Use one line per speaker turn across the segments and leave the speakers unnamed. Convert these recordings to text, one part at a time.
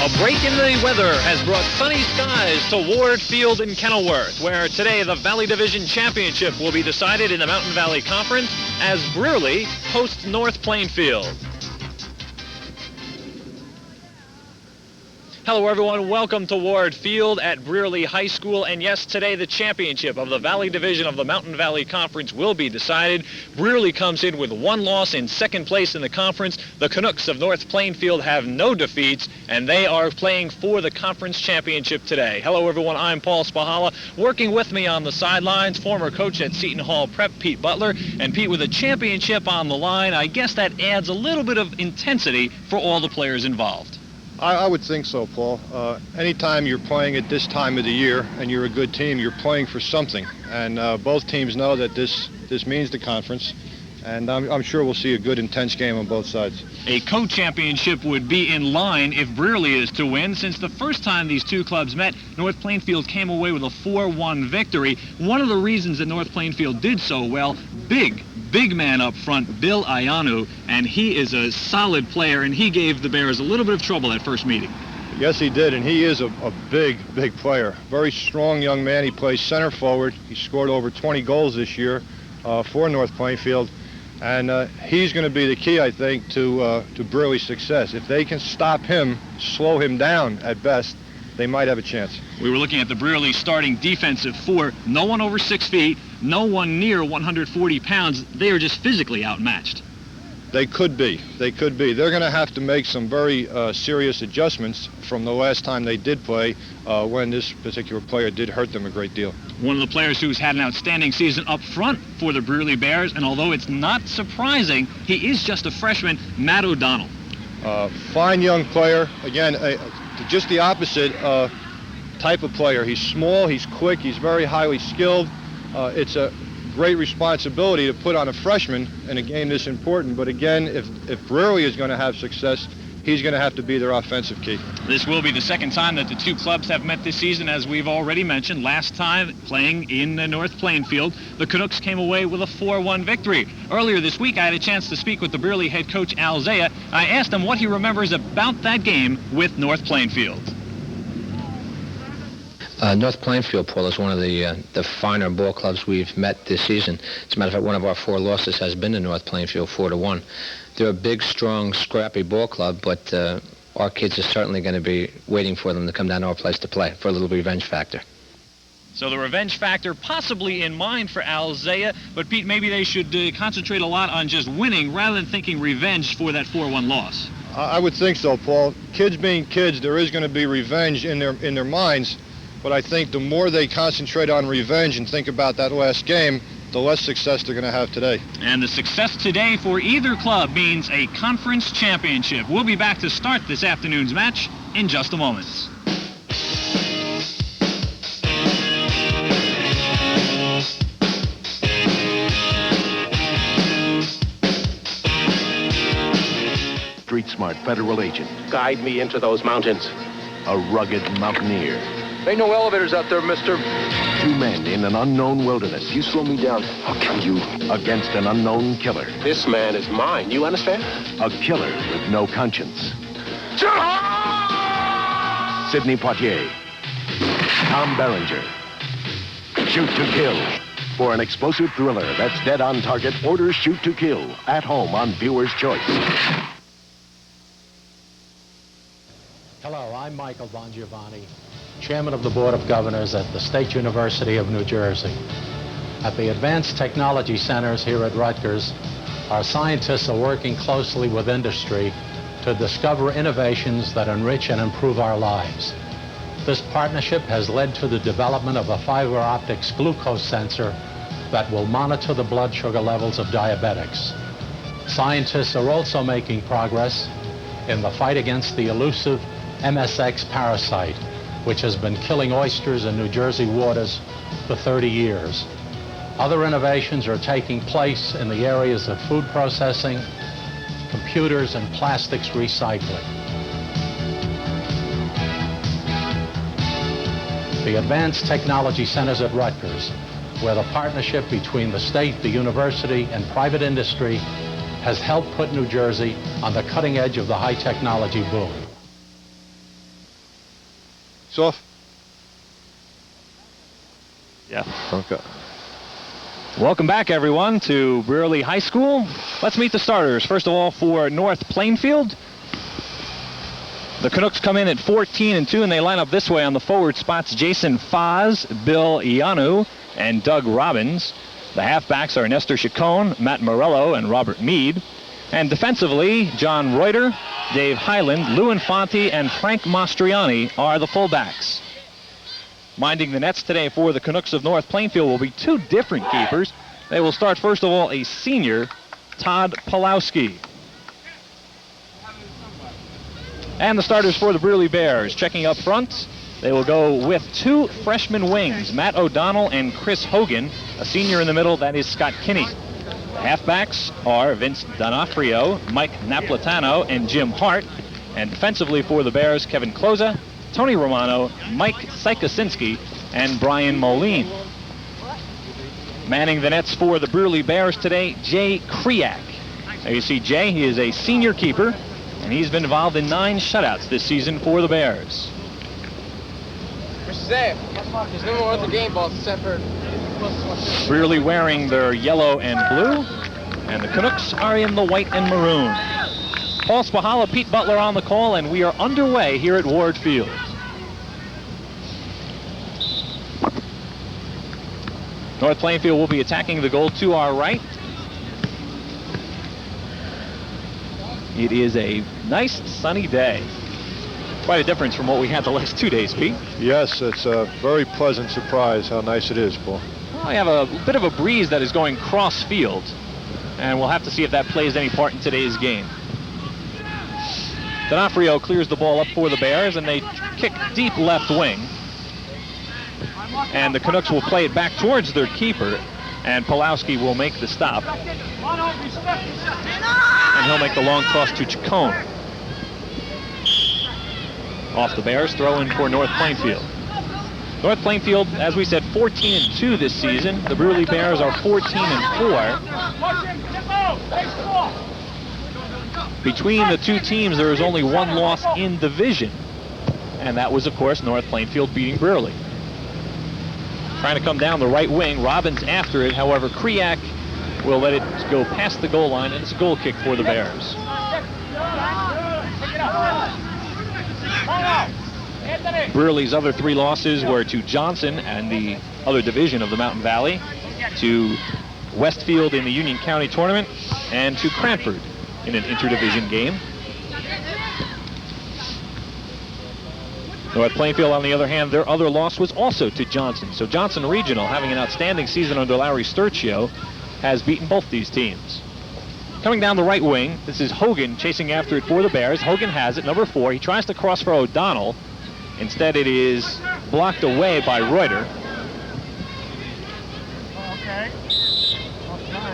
A break in the weather has brought sunny skies to Ward Field in Kenilworth, where today the Valley Division Championship will be decided in the Mountain Valley Conference as Brearley hosts North Plainfield. Hello everyone, welcome to Ward Field at Brearley High School, and yes, today the championship of the Valley Division of the Mountain Valley Conference will be decided. Brearley comes in with one loss in second place in the conference. The Canucks of North Plainfield have no defeats, and they are playing for the conference championship today. Hello everyone, I'm Paul Spahala. Working with me on the sidelines, former coach at Seton Hall Prep, Pete Butler. And Pete, with a championship on the line, I guess that adds a little bit of intensity for all the players involved.
I would think so, Paul. Anytime you're playing at this time of the year and you're a good team, you're playing for something. And both teams know that this means the conference. And I'm sure we'll see a good, intense game on both sides.
A co-championship would be in line if Brearley is to win. Since the first time these two clubs met, North Plainfield came away with a 4-1 victory. One of the reasons that North Plainfield did so well, big man up front, Bill Ayanu, and he is a solid player, and he gave the Bears a little bit of trouble that first meeting.
Yes, he did, and he is a big player. Very strong young man. He plays center forward. He scored over 20 goals this year for North Plainfield, and he's going to be the key, I think, to Brearley's success. If they can stop him, slow him down at best, they might have a chance.
We were looking at the Brearley starting defensive four. No one over 6 feet, no one near 140 pounds. They are just physically outmatched.
They could be. They're going to have to make some very serious adjustments from the last time they did play when this particular player did hurt them a great deal.
One of the players who's had an outstanding season up front for the Brearley Bears, and although it's not surprising, he is just a freshman, Matt O'Donnell.
Fine young player. Again, just the opposite type of player. He's small, he's quick, he's very highly skilled. It's a great responsibility to put on a freshman in a game this important. But again, if Brearley is going to have success, he's going to have to be their offensive key.
This will be the second time that the two clubs have met this season, as we've already mentioned. Last time playing in North Plainfield, the Canucks came away with a 4-1 victory. Earlier this week, I had a chance to speak with the Brearley head coach, Al Zaya. I asked him what he remembers about that game with North Plainfield.
North Plainfield, Paul, is one of the finer ball clubs we've met this season. As a matter of fact, one of our 4 losses has been to North Plainfield, 4-1. They're a big, strong, scrappy ball club, but our kids are certainly going to be waiting for them to come down to our place to play for a little revenge factor.
So the revenge factor possibly in mind for Al Zaya, but Pete, maybe they should concentrate a lot on just winning rather than thinking revenge for that 4-1 loss.
I would think so, Paul. Kids being kids, there is going to be revenge in their minds. But I think the more they concentrate on revenge and think about that last game, the less success they're going to have today.
And the success today for either club means a conference championship. We'll be back to start this afternoon's match in just a moment.
Street smart federal agent.
Guide me into those mountains.
A rugged mountaineer.
Ain't no elevators out there, mister.
2 men in an unknown wilderness.
You slow me down, I'll kill you.
Against an unknown killer.
This man is mine, you understand?
A killer with no conscience. Sidney Poitier. Tom Berenger. Shoot to kill. For an explosive thriller that's dead on target, order Shoot to Kill at home on Viewer's Choice.
Hello, I'm Michael Bongiovanni, Chairman of the Board of Governors at the State University of New Jersey. At the Advanced Technology Centers here at Rutgers, our scientists are working closely with industry to discover innovations that enrich and improve our lives. This partnership has led to the development of a fiber optics glucose sensor that will monitor the blood sugar levels of diabetics. Scientists are also making progress in the fight against the elusive MSX parasite, which has been killing oysters in New Jersey waters for 30 years. Other innovations are taking place in the areas of food processing, computers, and plastics recycling. The Advanced Technology Centers at Rutgers, where the partnership between the state, the university, and private industry has helped put New Jersey on the cutting edge of the high technology boom.
It's off.
Yeah.
Okay.
Welcome back, everyone, to Brearley High School. Let's meet the starters. First of all, for North Plainfield, the Canucks come in at 14-2, and they line up this way on the forward spots: Jason Foz, Bill Ianu, and Doug Robbins. The halfbacks are Nestor Chacon, Matt Morello, and Robert Mead. And defensively, John Reuter, Dave Highland, Lou Infante, and Frank Mastriani are the fullbacks. Minding the nets today for the Canucks of North Plainfield will be two different keepers. They will start, first of all, a senior, Todd Pulowski. And the starters for the Brearley Bears, checking up front, they will go with two freshman wings, Matt O'Donnell and Chris Hogan. A senior in the middle, that is Scott Kinney. The halfbacks are Vince D'Onofrio, Mike Napolitano, and Jim Hart. And defensively for the Bears, Kevin Kloza, Tony Romano, Mike Sykosinski, and Brian Moline. Manning the nets for the Brearley Bears today, Jay Kriak. Now you see Jay, he is a senior keeper, and he's been involved in 9 shutouts this season for the Bears.
Mr. Zay, there's no more other game balls except for...
Brearley wearing their yellow and blue, and the Canucks are in the white and maroon. Paul Spahala, Pete Butler on the call, and we are underway here at Ward Field. North Plainfield will be attacking the goal to our right. It is a nice sunny day. Quite a difference from what we had the last 2 days, Pete.
Yes, it's a very pleasant surprise how nice it is, Paul.
Well, we have a bit of a breeze that is going cross field, and we'll have to see if that plays any part in today's game. D'Onofrio clears the ball up for the Bears, and they kick deep left wing. And the Canucks will play it back towards their keeper, and Pulowski will make the stop. And he'll make the long toss to Chacon. Off the Bears, throw in for North Plainfield. North Plainfield, as we said, 14-2 this season. The Brearley Bears are 14-4. Between the two teams, there is only one loss in division. And that was, of course, North Plainfield beating Brearley. Trying to come down the right wing. Robbins after it. However, Kriak will let it go past the goal line, and it's a goal kick for the Bears. Brearley's other 3 losses were to Johnson and the other division of the Mountain Valley, to Westfield in the Union County tournament, and to Cranford in an interdivision game. North Plainfield, on the other hand, their other loss was also to Johnson. So Johnson Regional, having an outstanding season under Larry Sturcio, has beaten both these teams. Coming down the right wing, this is Hogan chasing after it for the Bears. Hogan has it, number 4. He tries to cross for O'Donnell. Instead, it is blocked away by Reuter.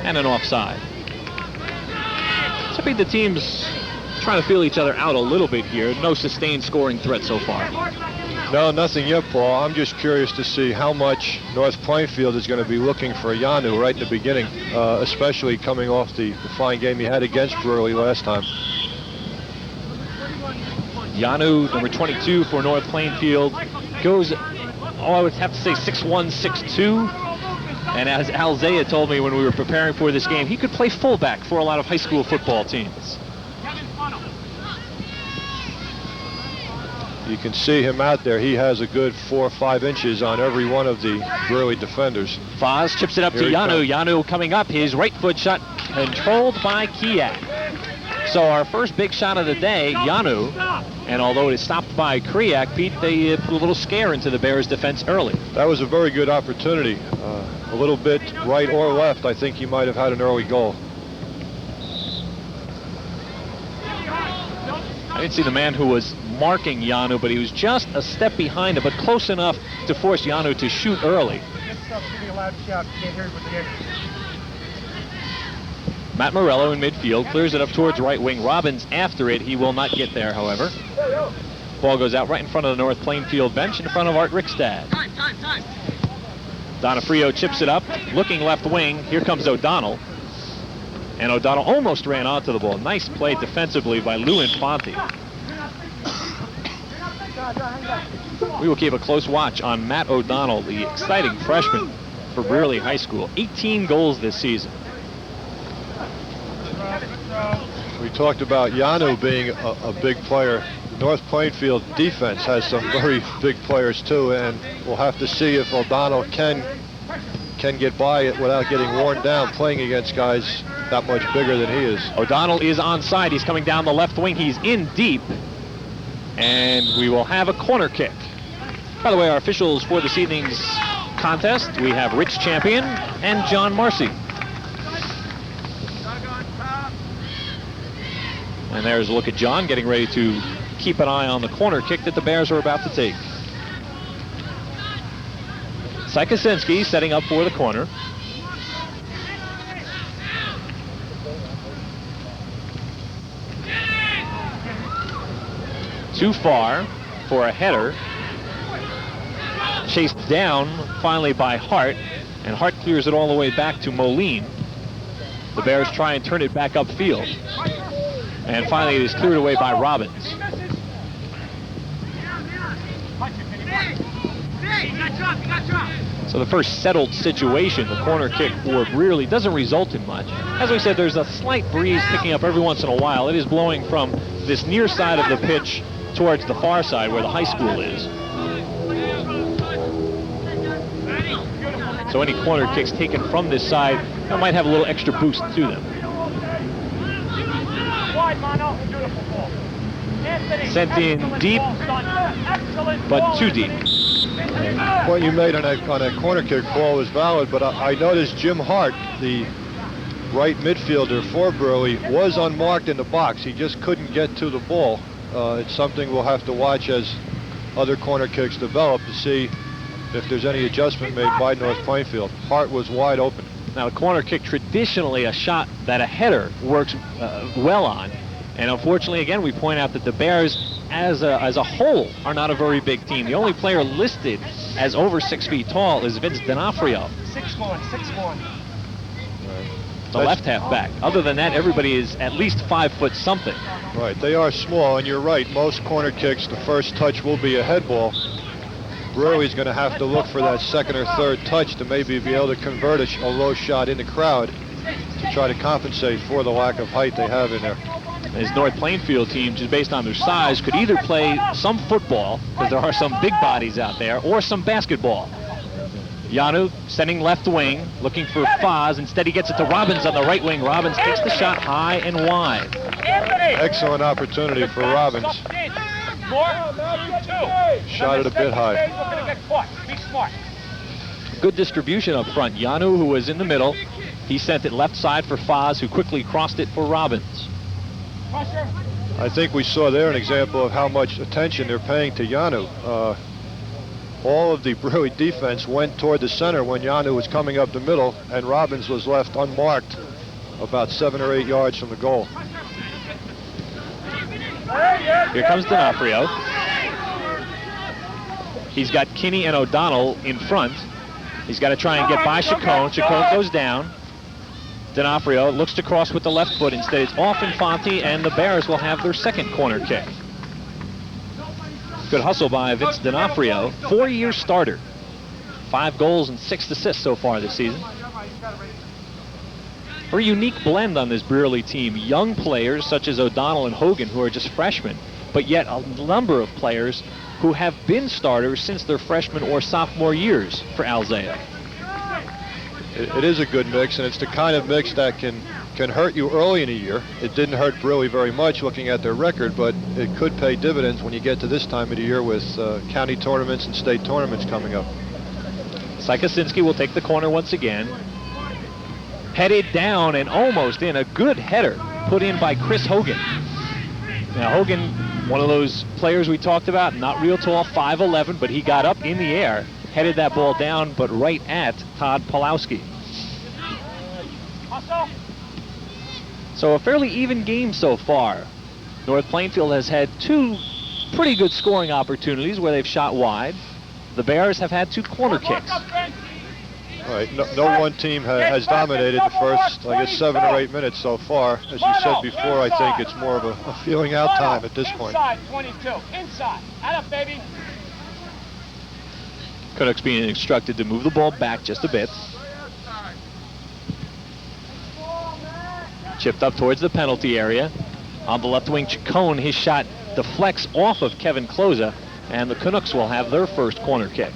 And an offside. So the teams trying to feel each other out a little bit here. No sustained scoring threat so far.
No, nothing yet, Paul. I'm just curious to see how much North Plainfield is going to be looking for Ianu right in the beginning, especially coming off the fine game he had against Brearley last time.
Ianu, number 22 for North Plainfield, goes, I would have to say 6'1", 6'2". And as Al Zaya told me when we were preparing for this game, he could play fullback for a lot of high school football teams.
You can see him out there. He has a good 4 or 5 inches on every one of the Brearley defenders.
Foz chips it up to Ianu. Ianu coming up. His right foot shot controlled by Kiak. So our first big shot of the day, Ianu. And although it is stopped by Kriak, Pete, they put a little scare into the Bears' defense early.
That was a very good opportunity. A little bit right or left, I think he might have had an early goal.
I didn't see the man who was marking Ianu, but he was just a step behind him, but close enough to force Ianu to shoot early. Matt Morello in midfield, clears it up towards right wing. Robbins after it. He will not get there, however. Ball goes out right in front of the North Plainfield bench, in front of Art Rickstad. Time. D'Onofrio chips it up, looking left wing. Here comes O'Donnell. And O'Donnell almost ran onto the ball. Nice play defensively by Lou Infante. We will keep a close watch on Matt O'Donnell, the exciting freshman for Brearley High School. 18 goals this season.
We talked about Yanu being a big player. North Plainfield defense has some very big players too, and we'll have to see if O'Donnell can get by it without getting worn down playing against guys that much bigger than he is.
O'Donnell is onside. He's coming down the left wing. He's in deep. And we will have a corner kick. By the way, our officials for this evening's contest, we have Rich Champion and John Marcy. And there's a look at John getting ready to keep an eye on the corner kick that the Bears are about to take. Sykosinski setting up for the corner. Too far for a header. Chased down finally by Hart, and Hart clears it all the way back to Moline. The Bears try and turn it back upfield. And finally it is cleared away by Robbins. So the first settled situation, the corner kick for Brearley, doesn't result in much. As we said, there's a slight breeze picking up every once in a while. It is blowing from this near side of the pitch towards the far side where the high school is. So any corner kicks taken from this side might have a little extra boost to them. Sent in deep, but too deep.
The point you made on that corner kick ball was valid, but I noticed Jim Hart, the right midfielder for Brearley, was unmarked in the box. He just couldn't get to the ball. It's something we'll have to watch as other corner kicks develop to see if there's any adjustment made by North Plainfield. Hart was wide open.
Now, a corner kick, traditionally a shot that a header works well on. And unfortunately, again, we point out that the Bears, as a whole, are not a very big team. The only player listed as over 6 feet tall is Vince D'Onofrio.
6'1".
The left half back. Other than that, everybody is at least 5 foot something.
Right, they are small, and you're right. Most corner kicks, the first touch will be a head ball. Brearley's going to have to look for that second or third touch to maybe be able to convert a low shot in the crowd to try to compensate for the lack of height they have in there.
His North Plainfield team, just based on their size, could either play some football, because there are some big bodies out there, or some basketball. Yanu sending left wing, looking for Foz. Instead, he gets it to Robbins on the right wing. Robbins takes the shot high and wide.
Excellent opportunity for Robbins. Shot it a bit high.
Good distribution up front. Yanu, who was in the middle, he sent it left side for Foz, who quickly crossed it for Robbins.
I think we saw there an example of how much attention they're paying to Yanu. All of the Brearley defense went toward the center when Yanu was coming up the middle, and Robbins was left unmarked about 7 or 8 yards from the goal.
Here comes D'Onofrio. He's got Kinney and O'Donnell in front. He's got to try and get by Chacon. Chacon goes down. D'Onofrio looks to cross with the left foot. Instead, it's off Infante, and the Bears will have their second corner kick. Good hustle by Vince D'Onofrio, 4-year starter. 5 goals and 6 assists so far this season. Very unique blend on this Brearley team. Young players such as O'Donnell and Hogan, who are just freshmen, but yet a number of players who have been starters since their freshman or sophomore years for Alzea.
It is a good mix, and it's the kind of mix that can hurt you early in a year. It didn't hurt Brearley very much looking at their record, but it could pay dividends when you get to this time of the year with county tournaments and state tournaments coming up.
Sykosinski will take the corner once again. Headed down and almost in. A good header put in by Chris Hogan. Now Hogan, one of those players we talked about, not real tall, 5'11", but he got up in the air, headed that ball down, but right at Todd Pulowski. So a fairly even game so far. North Plainfield has had 2 pretty good scoring opportunities where they've shot wide. The Bears have had 2 corner kicks.
All right, no one team has dominated the first, I guess, 7 or 8 minutes so far. As you said before, I think it's more of a feeling out time at this point.
Inside, 22. Inside. Add up, baby.
Canucks being instructed to move the ball back just a bit. Chipped up towards the penalty area. On the left wing, Chacon, his shot deflects off of Kevin Kloza, and the Canucks will have their first corner kick.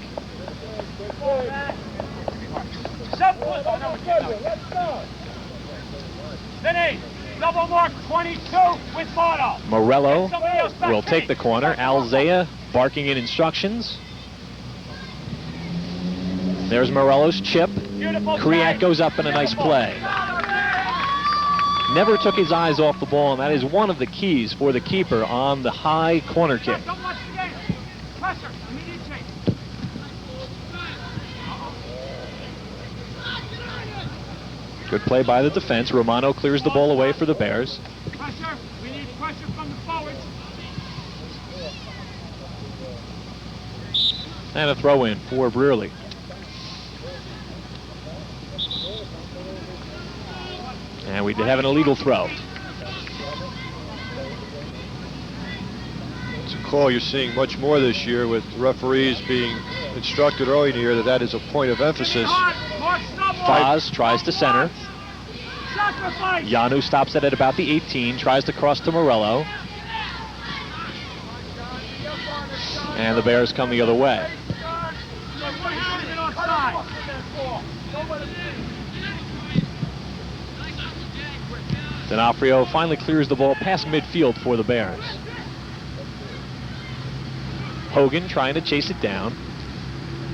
Vinny, double mark 22 with Mono.
Morello will take the corner. Alzea barking in instructions. There's Morello's chip. Kriak goes up in a nice play. Never took his eyes off the ball, and that is one of the keys for the keeper on the high corner kick. Good play by the defense. Romano clears the ball away for the Bears.
Pressure. We need pressure from the forwards.
And a throw in for Brearley. And we did have an illegal throw.
It's a call you're seeing much more this year, with referees being instructed early in the year that is a point of emphasis.
Foz tries to center. Yanu stops it at about the 18, tries to cross to Morello. And the Bears come the other way. D'Onofrio finally clears the ball past midfield for the Bears. Hogan trying to chase it down.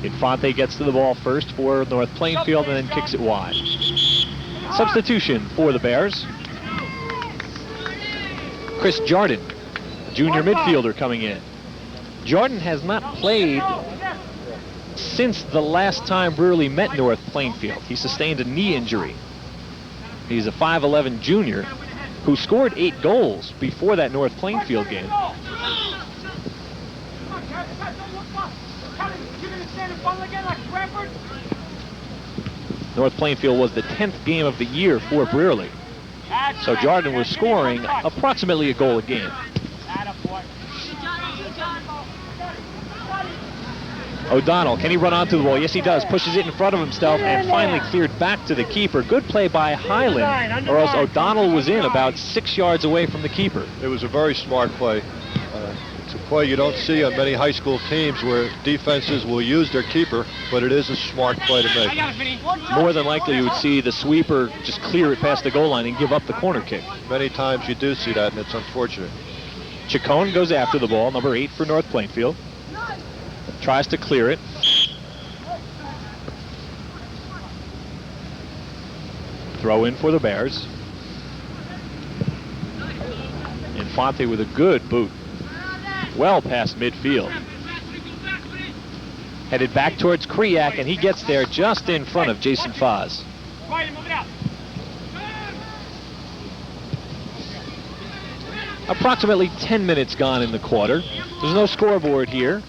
Infante gets to the ball first for North Plainfield and then kicks it wide. Substitution for the Bears. Chris Jordan, junior midfielder, coming in. Jordan has not played since the last time Brearley met North Plainfield. He sustained a knee injury. He's a 5'11 junior who scored 8 goals before that North Plainfield game. North Plainfield was the 10th game of the year for Brearley. So Jordan was scoring approximately a goal a game. O'Donnell, can he run onto the ball? Yes, he does. Pushes it in front of himself and finally cleared back to the keeper. Good play by Highland, or else O'Donnell was in about 6 yards away from the keeper.
It was a very smart play. It's a play you don't see on many high school teams where defenses will use their keeper, but it is a smart play to make.
More than likely you would see the sweeper just clear it past the goal line and give up the corner kick.
Many times you do see that, and it's unfortunate.
Chacon goes after the ball, number 8 for North Plainfield. Tries to clear it. Throw in for the Bears. Infante with a good boot. Well past midfield. Headed back towards Kriak, and he gets there just in front of Jason Foz. Approximately 10 minutes gone in the quarter. There's no scoreboard here.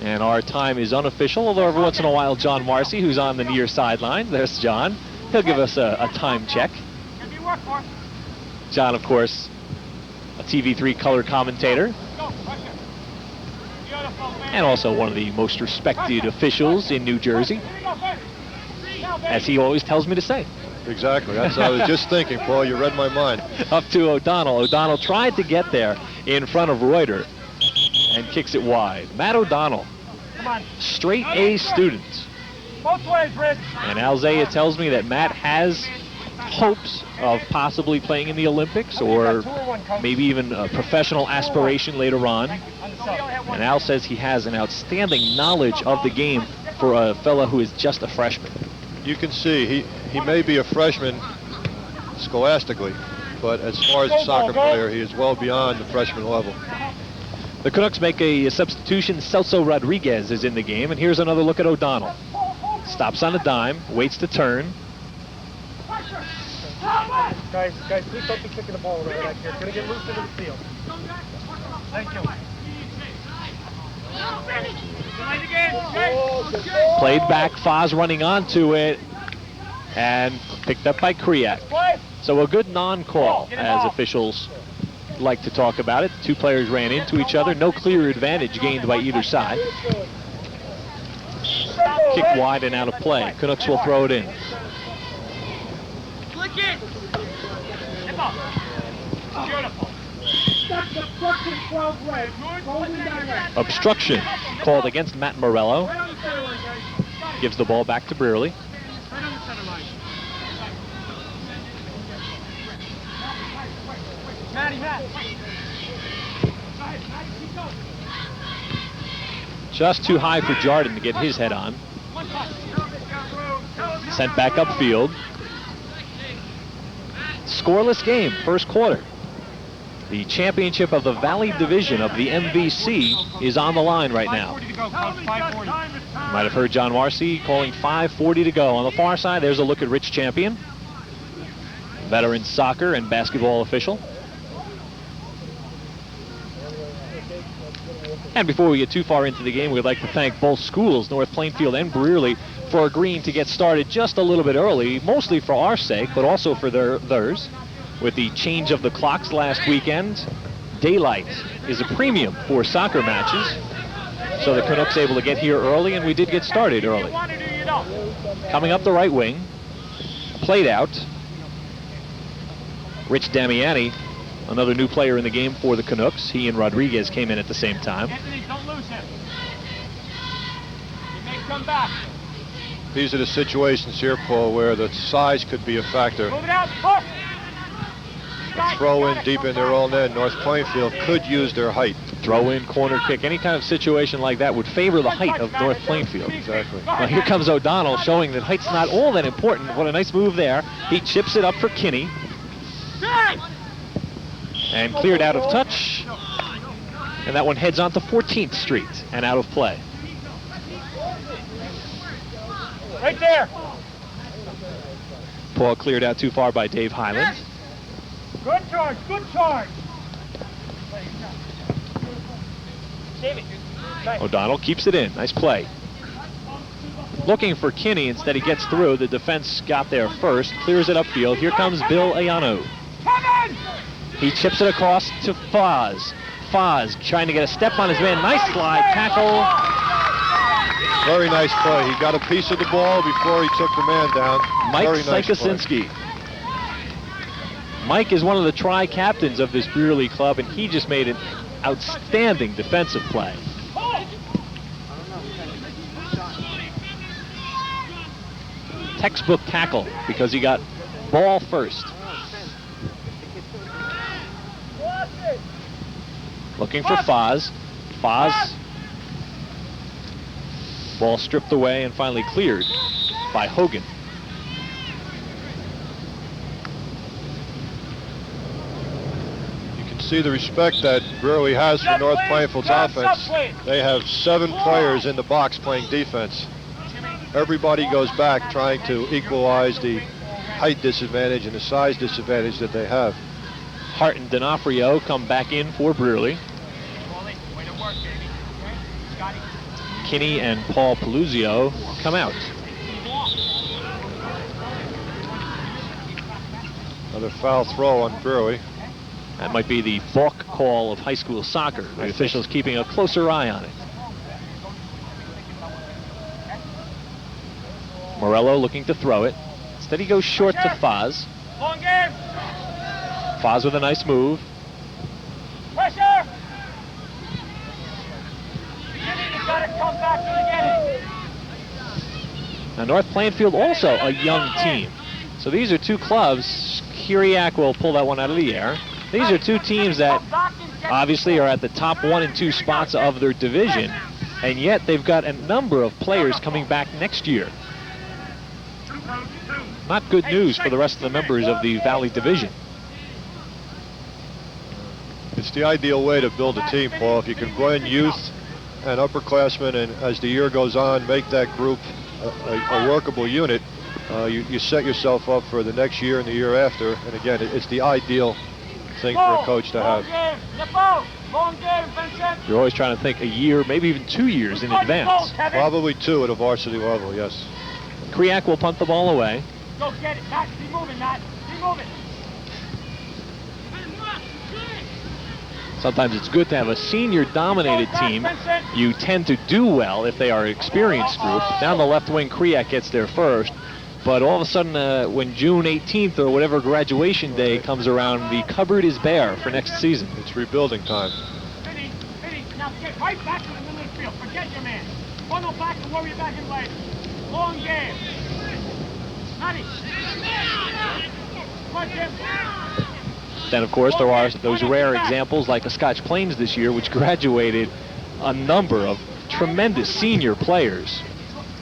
And our time is unofficial, although every once in a while John Marcy, who's on the near sidelines, there's John, he'll give us a time check. John, of course, a TV3 color commentator, and also one of the most respected officials in New Jersey, as he always tells me to say.
Exactly, that's what I was just thinking, Paul, you read my mind.
Up to O'Donnell. O'Donnell tried to get there in front of Reuter and kicks it wide. Matt O'Donnell, straight A student.
Both ways, Rich.
And Alzea tells me that Matt has hopes of possibly playing in the Olympics or maybe even a professional aspiration later on. And Al says he has an outstanding knowledge of the game for a fellow who is just a freshman.
You can see he may be a freshman scholastically, but as far as a soccer player, he is well beyond the freshman level.
The Canucks make a substitution. Celso Rodriguez is in the game, and here's another look at O'Donnell. Stops on a dime, waits to turn.
Guys, please don't be kicking the ball over back here. It's going to get loose into the field. Thank you.
Played back, Foz running onto it, and picked up by Kriak. So a good non-call, as officials like to talk about it. Two players ran into each other, no clear advantage gained by either side. Kick wide and out of play. Canucks will throw it in. Obstruction called against Matt Morello. Gives the ball back to Brearley. Just too high for Jardin to get his head on. Sent back upfield. Scoreless game, first quarter. The championship of the Valley Division of the MVC is on the line right now. You might have heard John Marcy calling 5:40 to go. On the far side, there's a look at Rich Champion, veteran soccer and basketball official. And before we get too far into the game, we'd like to thank both schools, North Plainfield and Brearley, for agreeing to get started just a little bit early, mostly for our sake, but also for theirs. With the change of the clocks last weekend, daylight is a premium for soccer matches. So the Canucks able to get here early, and we did get started early. Coming up the right wing, played out. Rich Damiani, another new player in the game for the Canucks. He and Rodriguez came in at the same time.
Anthony, don't lose him. He may come back.
These are the situations here, Paul, where the size could be a factor.
Move it out, push.
A throw in deep in their own end. North Plainfield could use their height.
Throw in, corner kick, any kind of situation like that would favor the height of North Plainfield.
Exactly.
Well, here comes O'Donnell showing that height's not all that important. What a nice move there. He chips it up for Kinney. And cleared out of touch. And that one heads on to 14th Street and out of play.
Right there.
Paul cleared out too far by Dave Highland.
Good charge, good charge.
O'Donnell keeps it in. Nice play. Looking for Kinney. Instead, he gets through. The defense got there first. Clears it upfield. Here comes Bill Ayano. He chips it across to Foz. Foz trying to get a step on his man. Nice slide tackle.
Very nice play. He got a piece of the ball before he took the man down.
Mike
Very nice
Sykosinski. Mike is one of the tri-captains of this Brearley club, and he just made an outstanding defensive play. Textbook tackle because he got ball first. Looking for Foz. Foz. Ball stripped away and finally cleared by Hogan.
See the respect that Brearley has for North Plainfield's offense. They have 7 players in the box playing defense. Everybody goes back trying to equalize the height disadvantage and the size disadvantage that they have.
Hart and D'Onofrio come back in for Brearley. Kinney and Paul Peluzio come out.
Another foul throw on Brearley.
That might be the balk call of high school soccer. The officials keeping a closer eye on it. Morello looking to throw it. Instead he goes short to Foz. Foz with a nice move.
Pressure! You gotta come back to the beginning.
Now North Plainfield also a young team. So these are two clubs. Kiriak will pull that one out of the air. These are two teams that obviously are at the top 1 and 2 spots of their division, and yet they've got a number of players coming back next year. Not good news for the rest of the members of the Valley Division.
It's the ideal way to build a team, Paul. If you can blend youth and upperclassmen, and as the year goes on, make that group a workable unit, you set yourself up for the next year and the year after. And again, it's the ideal thing for a coach to have.
You're always trying to think a year, maybe even 2 years in advance.
Probably 2 at a varsity level, yes.
Kriak will punt the ball away.
Go get it, Matt. Be moving, Matt. Be moving.
Sometimes it's good to have a senior-dominated team. You tend to do well if they are an experienced group. Down the left wing, Kriak gets there first. But all of a sudden, when June 18th or whatever graduation day comes around, the cupboard is bare for next season.
It's rebuilding time.
Vinny, now get right back to the middle of the field. Forget your man. Funnel back and worry back in later. Long game. Matty.
Then, of course, there are those rare examples like the Scotch Plains this year, which graduated a number of tremendous senior players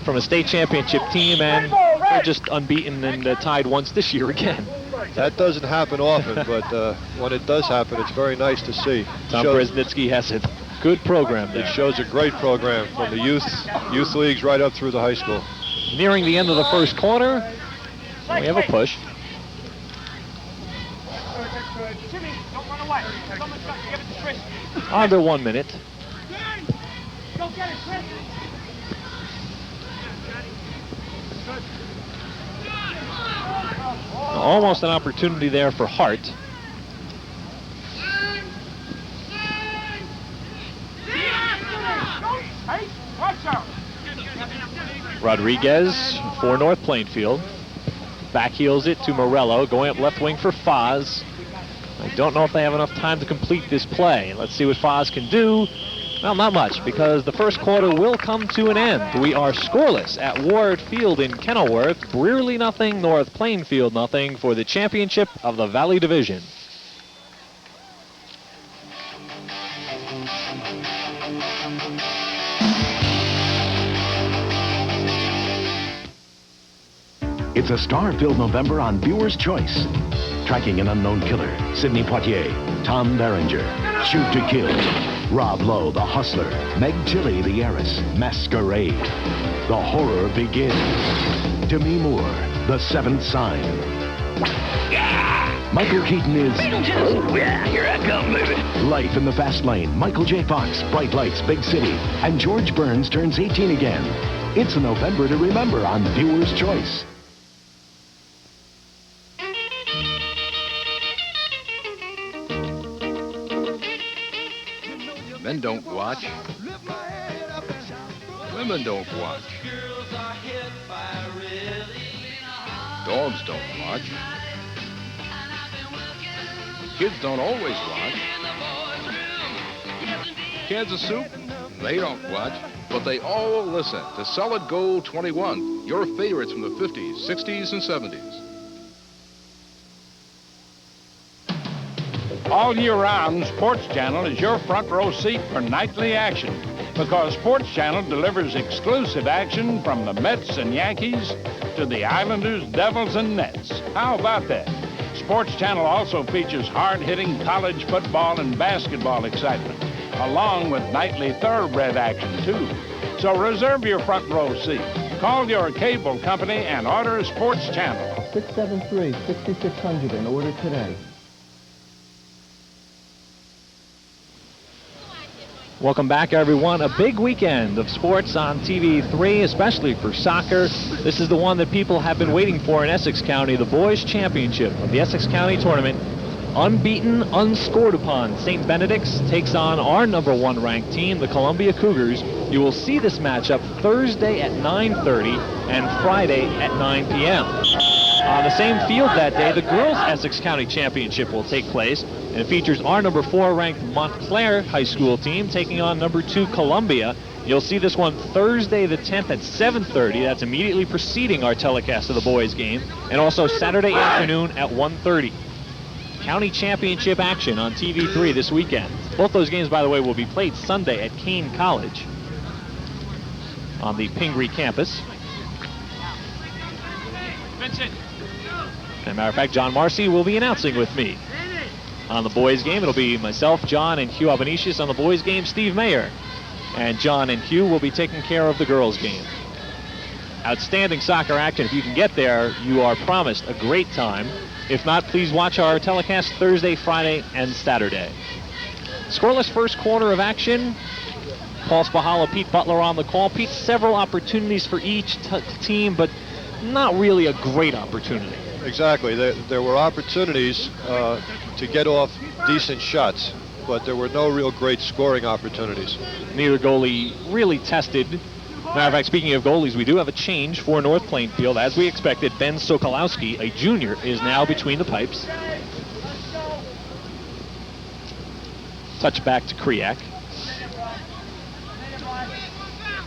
from a state championship team, and they're just unbeaten and tied once this year again.
That doesn't happen often, but when it does happen, it's very nice to see.
Tom Bresnitsky has a good program there.
It shows a great program from the youth leagues right up through the high school.
Nearing the end of the first quarter, we have a push.
Jimmy, don't run away. Someone's got to give it to Chris.
Under 1 minute.
Go get it, Chris.
Almost an opportunity there for Hart. Rodriguez for North Plainfield. Backheels it to Morello, going up left wing for Foz. I don't know if they have enough time to complete this play. Let's see what Foz can do. Well, not much, because the first quarter will come to an end. We are scoreless at Ward Field in Kenilworth. Brearley nothing, North Plainfield nothing for the championship of the Valley Division.
It's a star-filled November on Viewer's Choice. Tracking an unknown killer, Sidney Poitier, Tom Berenger, Shoot to Kill, Rob Lowe, the hustler, Meg Tilly, the heiress, Masquerade. The horror begins. Demi Moore, The Seventh Sign. Michael Keaton is...
Beetlejuice! Yeah, here I come, baby.
Life in the Fast Lane, Michael J. Fox, Bright Lights, Big City, and George Burns turns 18 again. It's a November to remember on Viewer's Choice.
Men don't watch. Women don't watch. Dogs don't watch. Kids don't always watch. Cans of soup, they don't watch, but they all listen to Solid Gold 21, your favorites from the 50s, 60s, and 70s.
All year round, Sports Channel is your front row seat for nightly action, because Sports Channel delivers exclusive action from the Mets and Yankees to the Islanders, Devils, and Nets. How about that? Sports Channel also features hard-hitting college football and basketball excitement, along with nightly thoroughbred action, too. So reserve your front row seat. Call your cable company and order Sports Channel.
673-6600 and order today.
Welcome back, everyone. A big weekend of sports on TV3, especially for soccer. This is the one that people have been waiting for in Essex County, the boys' championship of the Essex County tournament. Unbeaten, unscored upon, St. Benedict's takes on our #1 ranked team, the Columbia Cougars. You will see this matchup Thursday at 9:30 and Friday at 9 p.m. On the same field that day, the girls' Essex County Championship will take place, and it features our #4 ranked Montclair High School team taking on #2 Columbia. You'll see this one Thursday the 10th at 7:30. That's immediately preceding our telecast of the boys' game, and also Saturday afternoon at 1:30. County Championship action on TV3 this weekend. Both those games, by the way, will be played Sunday at Kane College on the Pingree campus.
Vincent.
As a matter of fact, John Marcy will be announcing with me. On the boys' game, it'll be myself, John, and Hugh Albanesius. On the boys' game, Steve Mayer. And John and Hugh will be taking care of the girls' game. Outstanding soccer action. If you can get there, you are promised a great time. If not, please watch our telecast Thursday, Friday, and Saturday. Scoreless first quarter of action. Paul Spahala, Pete Butler on the call. Pete, several opportunities for each team, but not really a great opportunity.
Exactly. There were opportunities to get off decent shots, but there were no real great scoring opportunities.
Neither goalie really tested. Matter of fact, speaking of goalies, we do have a change for North Plainfield. As we expected, Ben Sokolowski, a junior, is now between the pipes. Touch back to Kriak.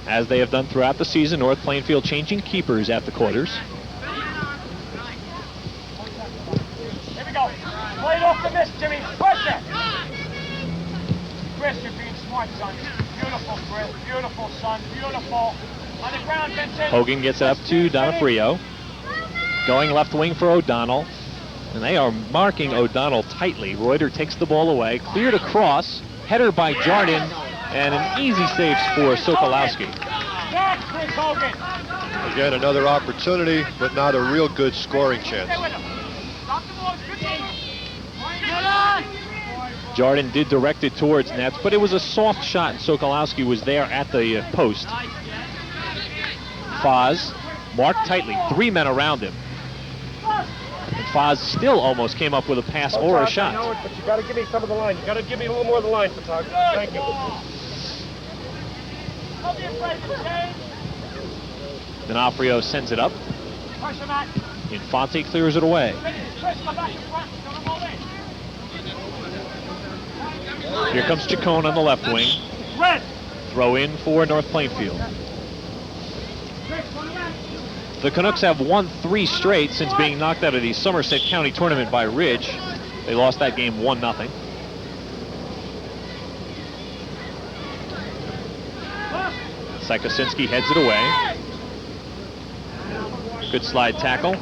As they have done throughout the season, North Plainfield changing keepers at the quarters.
Here we go. Play it off the miss, Jimmy. Pressure. Chris, you're being smart, son. Beautiful, Chris. Beautiful, son. Beautiful. On the ground, Vincent.
Hogan gets it up to Donofrio. Going left wing for O'Donnell. And they are marking O'Donnell tightly. Reuter takes the ball away. Cleared across. Header by Jardin. And an easy save for Sokolowski.
That's Chris Hogan.
Again, another opportunity, but not a real good scoring chance.
Jardin did direct it towards nets, but it was a soft shot, and Sokolowski was there at the post. Foz marked tightly, 3 men around him. And Foz still almost came up with a pass or a shot.
But you got to give me some of the line. You got to give me a little more of the line, photographer. Thank you.
Donofrio sends it up. Infante clears it away. Here comes Chacon on the left wing. Throw in for North Plainfield. The Canucks have won 3 straight since being knocked out of the Somerset County tournament by Ridge. They lost that game 1-0. Sykosinski heads it away. Good slide tackle.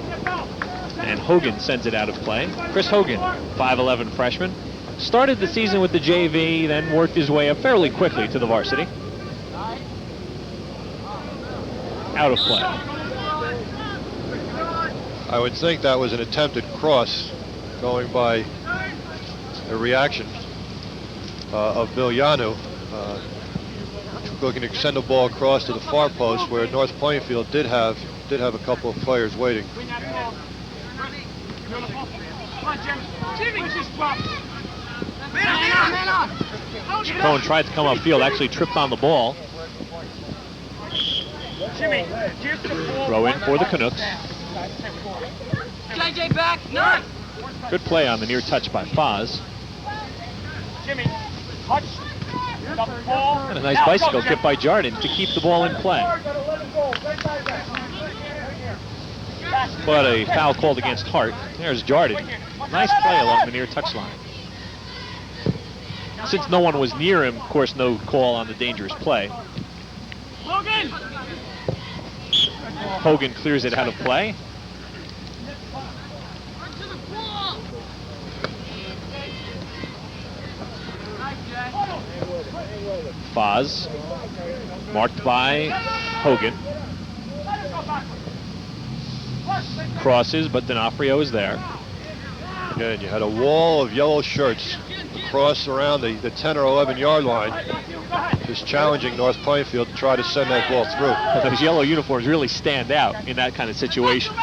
And Hogan sends it out of play. Chris Hogan, 5'11" freshman. Started the season with the JV, then worked his way up fairly quickly to the varsity. Out of play.
I would think that was an attempted cross going by the reaction of Bill Yanu. Looking to send the ball across to the far post where North Plainfield did have a couple of players waiting.
Chacon tried to come upfield, actually tripped on the ball. Throw in for the Canucks.
JJ back, none.
Good play on the near touch by Foz.
Jimmy, touch.
And a nice bicycle kick by Jardin to keep the ball in play. But a foul called against Hart. There's Jardin. Nice play along the near touchline. Since no one was near him, of course, no call on the dangerous play. Hogan clears it out of play. Foz, marked by Hogan. Crosses, but Donofrio is there.
Again, you had a wall of yellow shirts across around the 10 or 11 yard line, just challenging North Plainfield to try to send that ball through.
Those yellow uniforms really stand out in that kind of situation.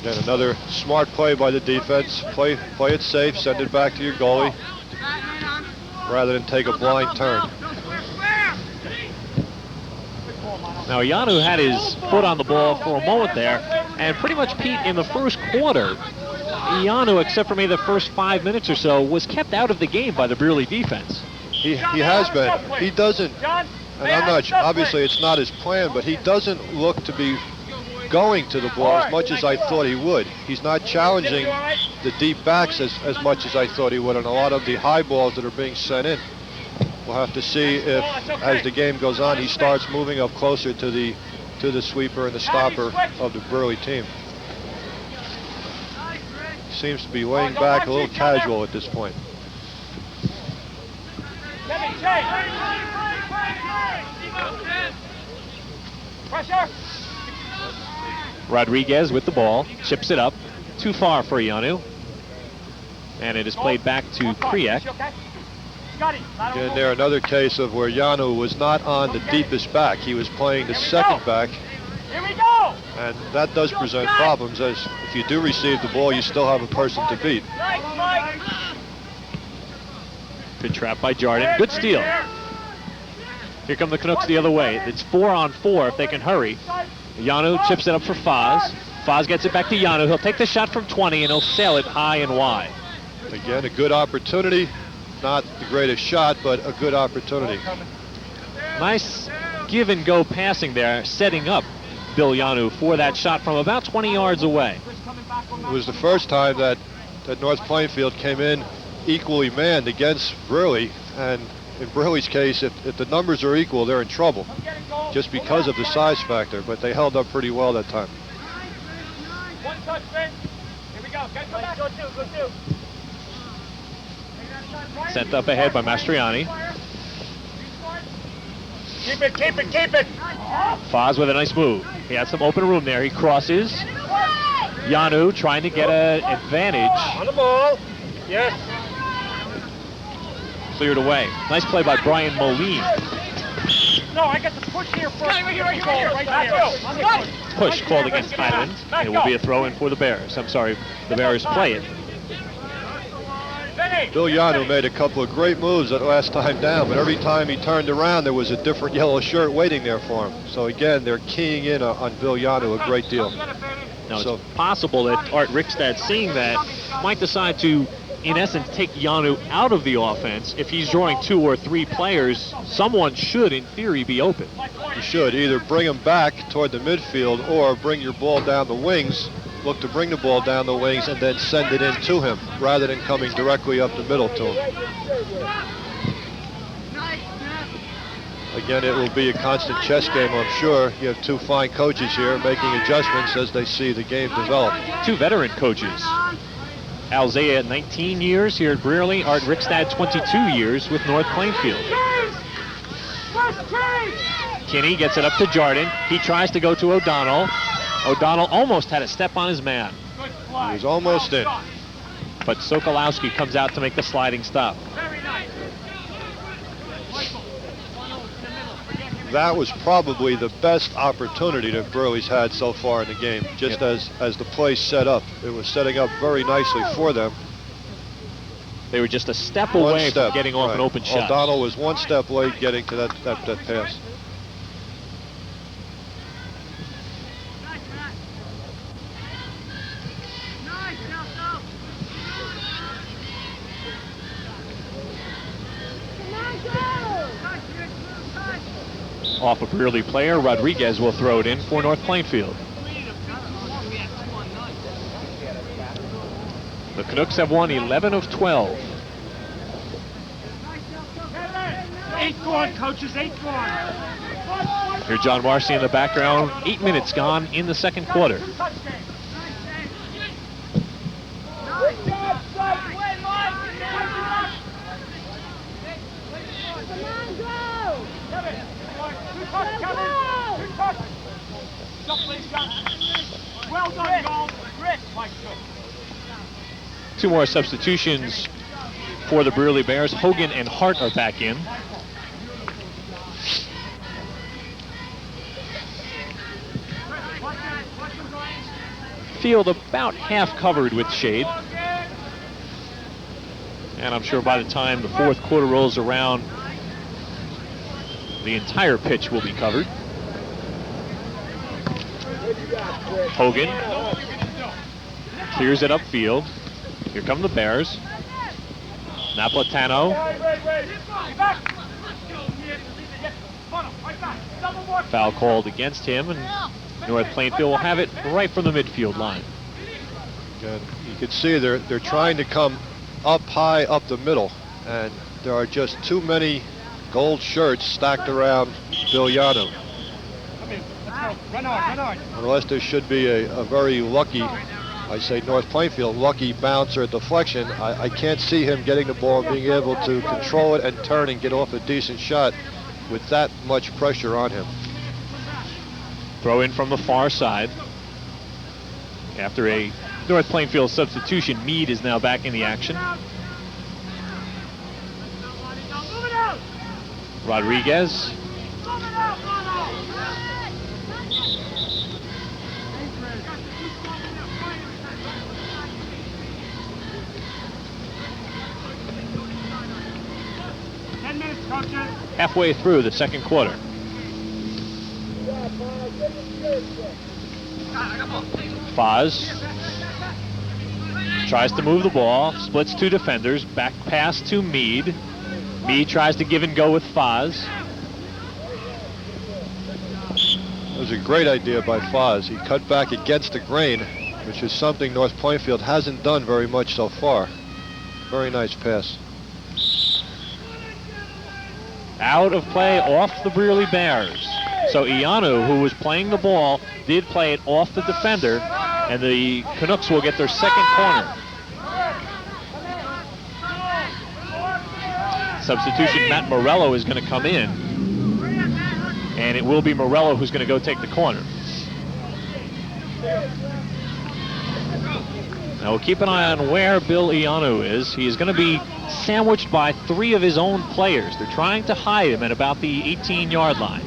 Again, another smart play by the defense. Play it safe, send it back to your goalie, rather than take a blind turn.
Now, Yanu had his foot on the ball for a moment there, and pretty much, Pete, in the first quarter, Yanu, except for maybe the first 5 minutes or so, was kept out of the game by the Brearley defense.
He has been. He doesn't, and I'm not sure, obviously it's not his plan, but he doesn't look to be going to the ball as much as I thought he would. He's not challenging the deep backs as much as I thought he would on a lot of the high balls that are being sent in. We'll have to see if, as the game goes on, he starts moving up closer to the sweeper and the stopper of the Brearley team. He seems to be laying back a little casual at this point.
Pressure.
Rodriguez with the ball, chips it up, too far for Yanu. And it is played back to Kriek.
Again, there another case of where Yanu was not on the deepest back. He was playing the second back.
Here we go!
And that does present problems, as if you do receive the ball, you still have a person to beat.
Good trap by Jardin. Good steal. Here come the Canucks the other way. It's 4-on-4 if they can hurry. Yanu chips it up for Foz. Foz gets it back to Yanu. He'll take the shot from 20 and he'll sail it high and wide.
Again, a good opportunity. Not the greatest shot, but a good opportunity.
Nice give and go passing there, setting up Bill Yanu for that shot from about 20 yards away.
It was the first time that North Plainfield came in equally manned against Brearley, and in Brearley's case, if the numbers are equal, they're in trouble just because of the size factor, but they held up pretty well that time.
One touch, Vince. Here we go. Get come back. Go two.
Sent up ahead by Mastriani.
Keep it.
Foz with a nice move. He had some open room there. He crosses. Yanu trying to get an advantage.
On the ball. Yes.
Cleared away. Nice play by Brian Moline.
No, I got the push here first. Right here.
Push called against Highland. It will be a throw in for the Bears. I'm sorry, the Bears play it.
Bill Yanu made a couple of great moves that last time down, but every time he turned around, there was a different yellow shirt waiting there for him. So again, they're keying in on Bill Yanu a great deal.
Now, it's possible that Art Rickstad, seeing that, might decide to, in essence, take Yanu out of the offense. If he's drawing 2 or 3 players, someone should, in theory, be open.
You should either bring him back toward the midfield or bring your ball down the wings. Look to bring the ball down the wings and then send it in to him rather than coming directly up the middle to him. Again, it will be a constant chess game, I'm sure. You have 2 fine coaches here making adjustments as they see the game develop.
2 veteran coaches. Alzea, 19 years here at Brearley. Art Rickstad, 22 years with North Plainfield. Kinney gets it up to Jardin. He tries to go to O'Donnell. O'Donnell almost had a step on his man.
He was almost in.
But Sokolowski comes out to make the sliding stop.
That was probably the best opportunity that Brearley's had so far in the game, just as the play set up. It was setting up very nicely for them.
They were just a step away from getting off an open shot.
O'Donnell was 1 step late getting to that pass.
Off a Brearley player, Rodriguez will throw it in for North Plainfield. The Canucks have won 11 of 12.
8-1, coaches, 8-1.
Here John Marcy in the background. 8 minutes gone in the second quarter.
Well done, goal. Chris.
2 more substitutions for the Brearley Bears. Hogan and Hart are back in. Field about half covered with shade. And I'm sure by the time the 4th quarter rolls around, the entire pitch will be covered. Hogan clears it upfield. Here come the Bears. Napolitano. Foul called against him, and North Plainfield will have it right from the midfield line.
Good. You can see they're trying to come up high up the middle, and there are just too many gold shirts stacked around Bill Yanu.
Run on.
Unless there should be a very lucky, I say North Plainfield, lucky bounce or deflection, I can't see him getting the ball and being able to control it and turn and get off a decent shot with that much pressure on him.
Throw in from the far side. After a North Plainfield substitution, Meade is now back in the action. Rodriguez. Halfway through the second quarter. Foz tries to move the ball, splits two defenders, back pass to Meade. Meade tries to give and go with Foz.
It was a great idea by Foz. He cut back against the grain, which is something North Plainfield hasn't done very much so far. Very nice pass.
Out of play off the Brearley Bears. So Ianu, who was playing the ball, did play it off the defender, and the Canucks will get their second corner. Substitution, Matt Morello is going to come in, and it will be Morello who's going to go take the corner. Now we'll keep an eye on where Bill Ianu is. He is going to be sandwiched by three of his own players. They're trying to hide him at about the 18-yard line.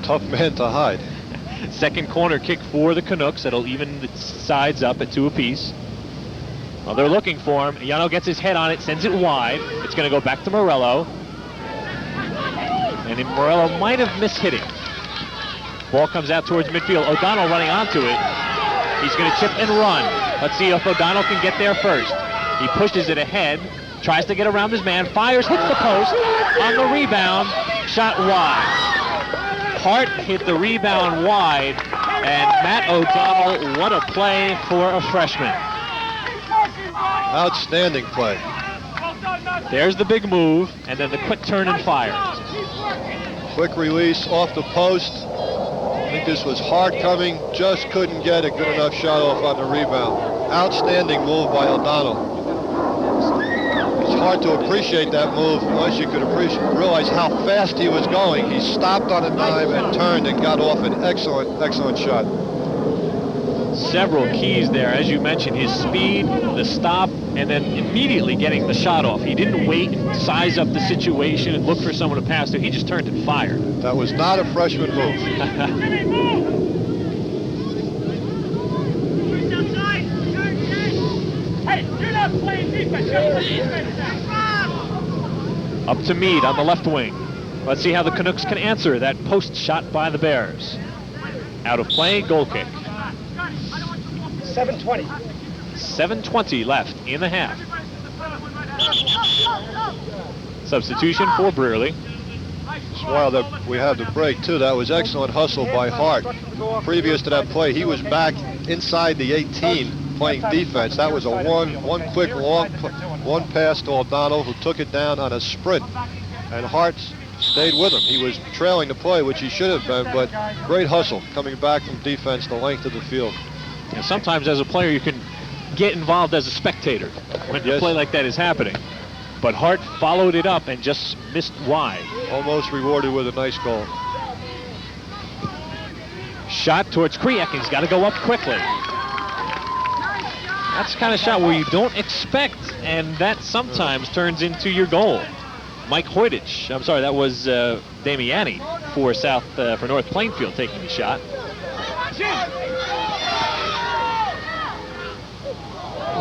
Tough man to hide.
Second corner kick for the Canucks. That'll even the sides up at 2 apiece. Well, they're looking for him. Ianu gets his head on it, sends it wide. It's going to go back to Morello. And Morello might have missed hitting. Ball comes out towards midfield. O'Donnell running onto it. He's going to chip and run. Let's see if O'Donnell can get there first. He pushes it ahead, tries to get around his man, fires, hits the post. On the rebound, shot wide. Hart hit the rebound wide, and Matt O'Donnell, what a play for a freshman.
Outstanding play.
There's the big move, and then the quick turn and fire.
Quick release off the post. I think this was Hart coming, just couldn't get a good enough shot off on the rebound. Outstanding move by O'Donnell. It's hard to appreciate that move unless you could realize how fast he was going. He stopped on a dime and turned and got off an excellent shot.
Several keys there, as you mentioned, his speed, the stop, and then immediately getting the shot off. He didn't wait and size up the situation and look for someone to pass to. He just turned and fired.
That was not a freshman move.
Hey, you're not playing defense.
Up to Meade on the left wing. Let's see how the Canucks can answer that post shot by the Bears. Out of play, goal kick.
7:20.
7:20 left in the half. Substitution for Brearley.
While we have the break, too, that was excellent hustle by Hart. Previous to that play, he was back inside the 18 playing defense. That was a one quick long one pass to O'Donnell, who took it down on a sprint. And Hart stayed with him. He was trailing the play, which he should have been, but great hustle coming back from defense the length of the field.
And sometimes as a player you can get involved as a spectator when a play like that is happening. But Hart followed it up and just missed wide.
Almost rewarded with a nice goal.
Shot towards Kriak, and he's got to go up quickly. That's the kind of shot where you don't expect, and that sometimes turns into your goal. Mike Hoytich, I'm sorry, that was Damiani for North Plainfield taking the shot.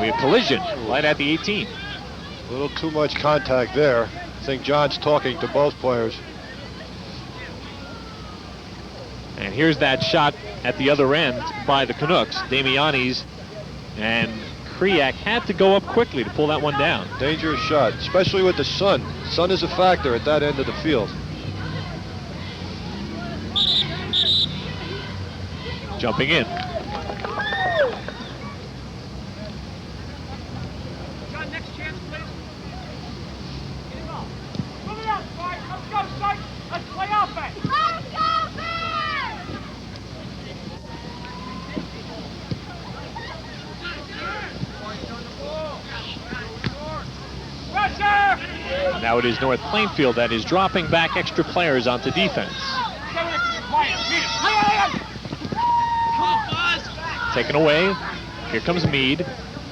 We have collision right at the 18.
A little too much contact there. I think John's talking to both players.
And here's that shot at the other end by the Canucks. Damiani's, and Kriak had to go up quickly to pull that one down.
Dangerous shot, especially with the sun. Sun is a factor at that end of the field.
Jumping in.
Let's play offense. Let's go,
Now it is North Plainfield that is dropping back extra players onto defense. taken away. Here comes Meade.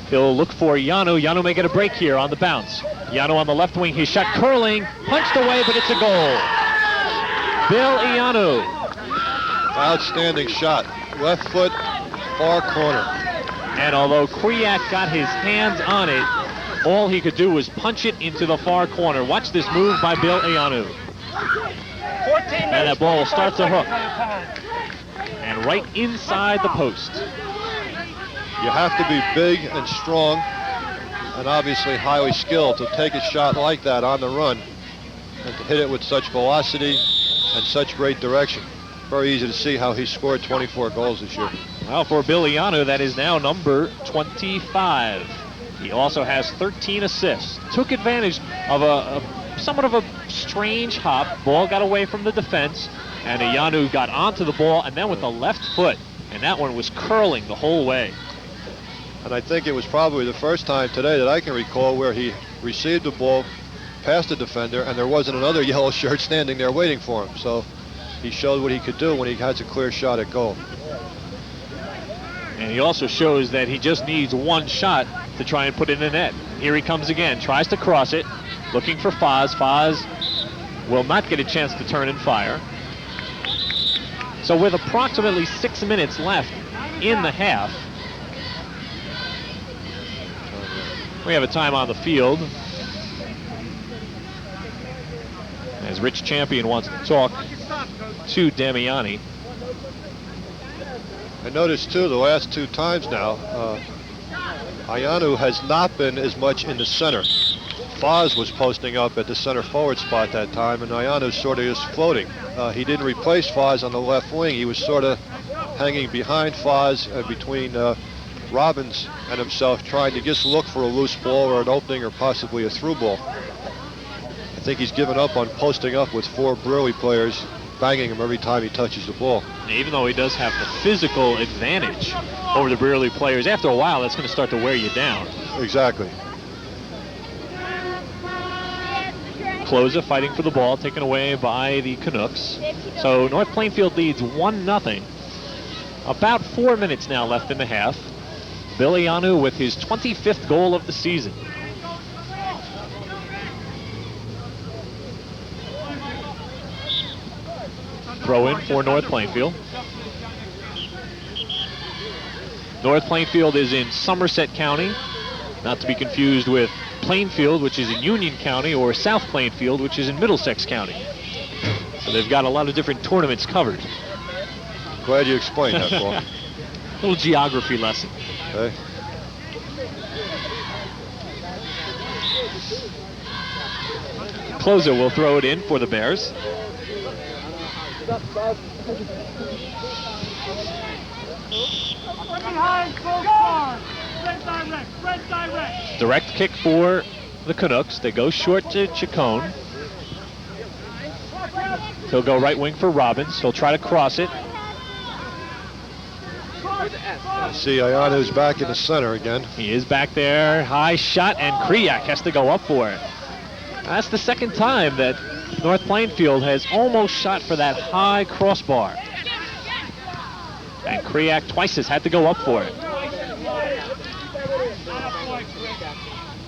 He'll look for Yano. Yano may get a break here on the bounce. Yano on the left wing. His shot curling, punched away, but it's a goal. Bill Yano.
Outstanding shot. Left foot, far corner.
And although Kriak got his hands on it, all he could do was punch it into the far corner. Watch this move by Bill Ianu. And that ball will start to hook. And right inside the post.
You have to be big and strong and obviously highly skilled to take a shot like that on the run and to hit it with such velocity and such great direction. Very easy to see how he scored 24 goals this year.
Well, for Bill Ianu, that is now number 25. He also has 13 assists. Took advantage of somewhat of a strange hop. Ball got away from the defense, and Ianu got onto the ball, and then with the left foot, and that one was curling the whole way.
And I think it was probably the first time today that I can recall where he received the ball past the defender, and there wasn't another yellow shirt standing there waiting for him. So he showed what he could do when he has a clear shot at goal.
And he also shows that he just needs one shot to try and put it in the net. Here he comes again, tries to cross it, looking for Foz. Foz will not get a chance to turn and fire. So with approximately 6 minutes left in the half, we have a time on the field. As Rich Champion wants to talk to Damiani.
I noticed too the last 2 times now, Ianu has not been as much in the center. Foz was posting up at the center forward spot that time, and Ianu sort of is floating. He didn't replace Foz on the left wing. He was sort of hanging behind Foz between Robbins and himself, trying to just look for a loose ball or an opening or possibly a through ball. I think he's given up on posting up with 4 Brearley players banging him every time he touches the ball.
Even though he does have the physical advantage over the Brearley players, after a while that's going to start to wear you down.
Exactly.
Closer fighting for the ball, taken away by the Canucks. So North Plainfield leads 1-0. About 4 minutes now left in the half. Bill Ianu with his 25th goal of the season. Throw in for North Plainfield. North Plainfield is in Somerset County, not to be confused with Plainfield, which is in Union County, or South Plainfield, which is in Middlesex County. So they've got a lot of different tournaments covered.
Glad you explained that, Paul.
Little geography lesson.
Okay.
Closer will throw it in for the Bears. Direct kick for the Canucks. They go short to Chacon. He'll go right wing for Robbins. He'll try to cross it.
See, Iyanu's back in the center again.
He is back there. High shot, and Kriak has to go up for it. That's the second time that North Plainfield has almost shot for that high crossbar. And Kriak twice has had to go up for it.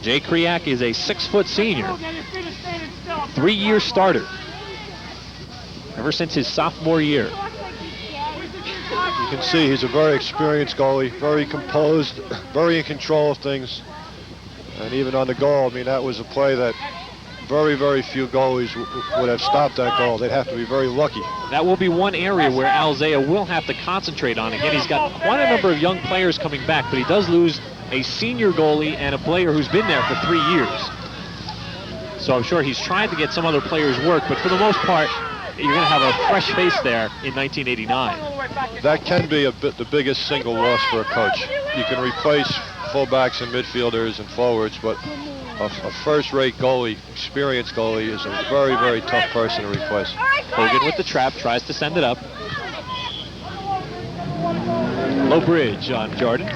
Jay Kriak is a 6-foot senior, 3-year starter, ever since his sophomore year.
You can see he's a very experienced goalie, very composed, very in control of things. And even on the goal, I mean, that was a play that very, very few goalies would have stopped that goal. They'd have to be very lucky.
That will be one area where Alzea will have to concentrate on. Again, he's got quite a number of young players coming back, but he does lose a senior goalie and a player who's been there for 3 years. So I'm sure he's tried to get some other players work, but for the most part, you're going to have a fresh face there in 1989.
That can be the biggest single loss for a coach. You can replace fullbacks and midfielders and forwards, but a first-rate goalie, experienced goalie, is a very, very tough person to replace.
Hogan with the trap, tries to send it up. Low bridge on Jordan.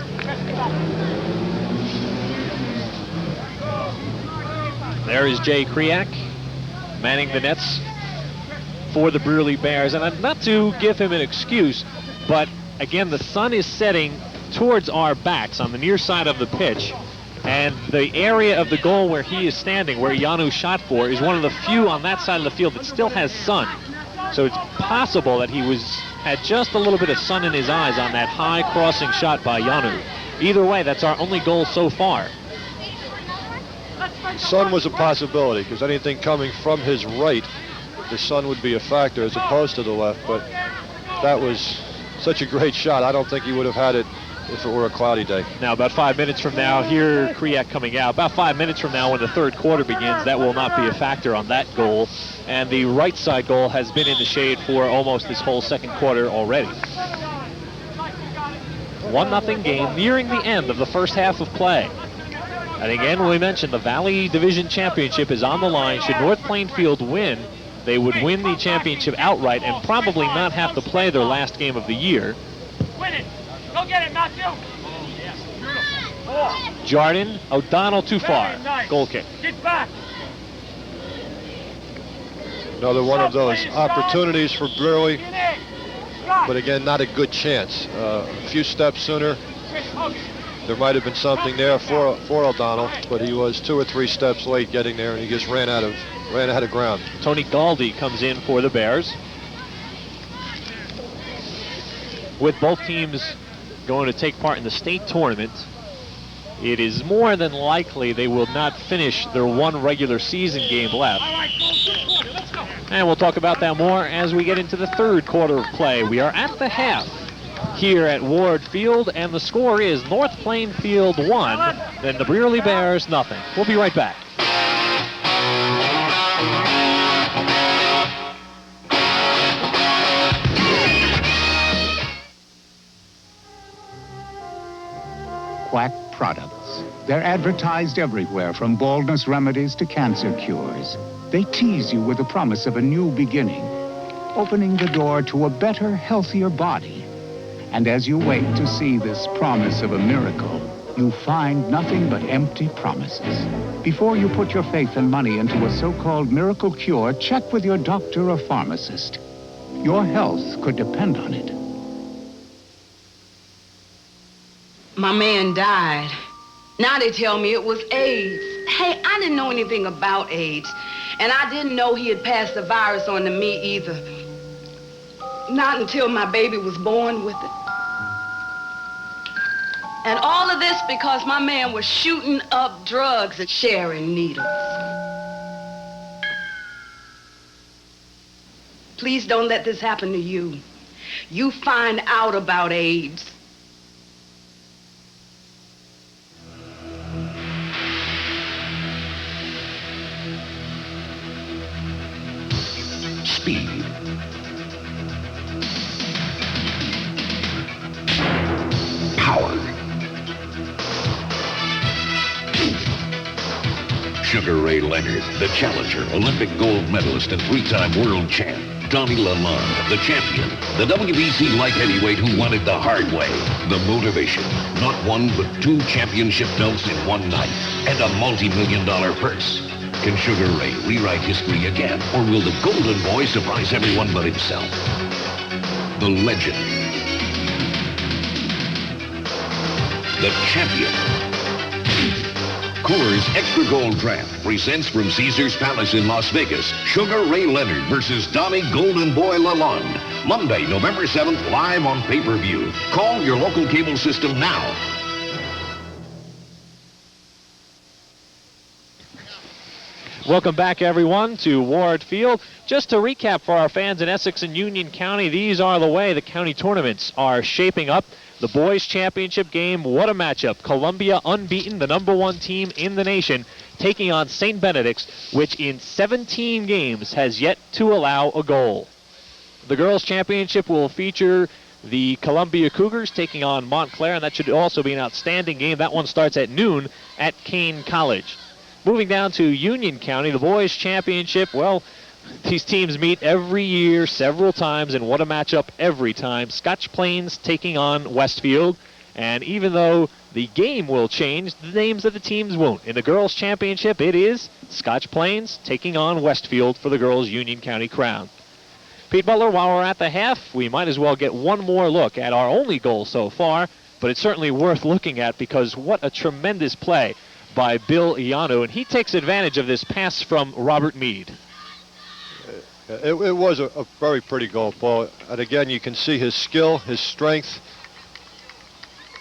There is Jay Kriak manning the nets for the Brearley Bears. And not to give him an excuse, but again, the sun is setting towards our backs on the near side of the pitch. And the area of the goal where he is standing, where Janu shot for, is one of the few on that side of the field that still has sun. So it's possible that he had just a little bit of sun in his eyes on that high crossing shot by Janu. Either way, that's our only goal so far.
Sun was a possibility, because anything coming from his right, the sun would be a factor as opposed to the left. But that was such a great shot. I don't think he would have had it if it were a cloudy day.
Now, about 5 minutes from now, here Kriak coming out. About 5 minutes from now, when the third quarter begins, that will not be a factor on that goal. And the right side goal has been in the shade for almost this whole second quarter already. 1-0 game, nearing the end of the first half of play. And again, we mentioned the Valley Division Championship is on the line. Should North Plainfield win, they would win the championship outright and probably not have to play their last game of the year.
Win it. Go get it, Matthew.
Jordan, O'Donnell too far. Goal kick.
Get back.
Another one of those opportunities for Brearley, but again, not a good chance. A few steps sooner, there might have been something there for O'Donnell, but he was 2 or 3 steps late getting there, and he just ran out of ground.
Tony Galdi comes in for the Bears. With both teams going to take part in the state tournament, it is more than likely they will not finish their one regular season game left. And we'll talk about that more as we get into the third quarter of play. We are at the half here at Ward Field, and the score is North Plainfield 1, then the Brearley Bears nothing. We'll be right back.
Quack products. They're advertised everywhere, from baldness remedies to cancer cures. They tease you with the promise of a new beginning, opening the door to a better, healthier body. And as you wait to see this promise of a miracle, you find nothing but empty promises. Before you put your faith and money into a so-called miracle cure, check with your doctor or pharmacist. Your health could depend on it.
My man died. Now they tell me it was AIDS. Hey, I didn't know anything about AIDS. And I didn't know he had passed the virus on to me either. Not until my baby was born with it. And all of this because my man was shooting up drugs and sharing needles. Please don't let this happen to you. You find out about AIDS.
Speed. Power. Sugar Ray Leonard, the challenger, Olympic gold medalist and 3-time world champ. Donnie Lalonde, the champion, the WBC light heavyweight who won it the hard way. The motivation, not one but 2 championship belts in one night and a multi-million-dollar purse. Can Sugar Ray rewrite history again, or will the Golden Boy surprise everyone but himself? The legend. The champion. Coors Extra Gold Draft presents from Caesars Palace in Las Vegas, Sugar Ray Leonard versus Donnie Golden Boy Lalonde. Monday, November 7th, live on pay-per-view. Call your local cable system now.
Welcome back, everyone, to Ward Field. Just to recap for our fans in Essex and Union County, these are the way the county tournaments are shaping up. The boys' championship game, what a matchup. Columbia unbeaten, the #1 team in the nation, taking on St. Benedict's, which in 17 games has yet to allow a goal. The girls' championship will feature the Columbia Cougars taking on Montclair, and that should also be an outstanding game. That one starts at noon at Kane College. Moving down to Union County, the boys' championship, well, these teams meet every year, several times, and what a matchup every time. Scotch Plains taking on Westfield, and even though the game will change, the names of the teams won't. In the girls' championship, it is Scotch Plains taking on Westfield for the girls' Union County crown. Pete Butler, while we're at the half, we might as well get one more look at our only goal so far. but it's certainly worth looking at because what a tremendous play by Bill Ianu, and he takes advantage of this pass from Robert Meade.
It was a very pretty goal, Paul. And again, you can see his skill, his strength.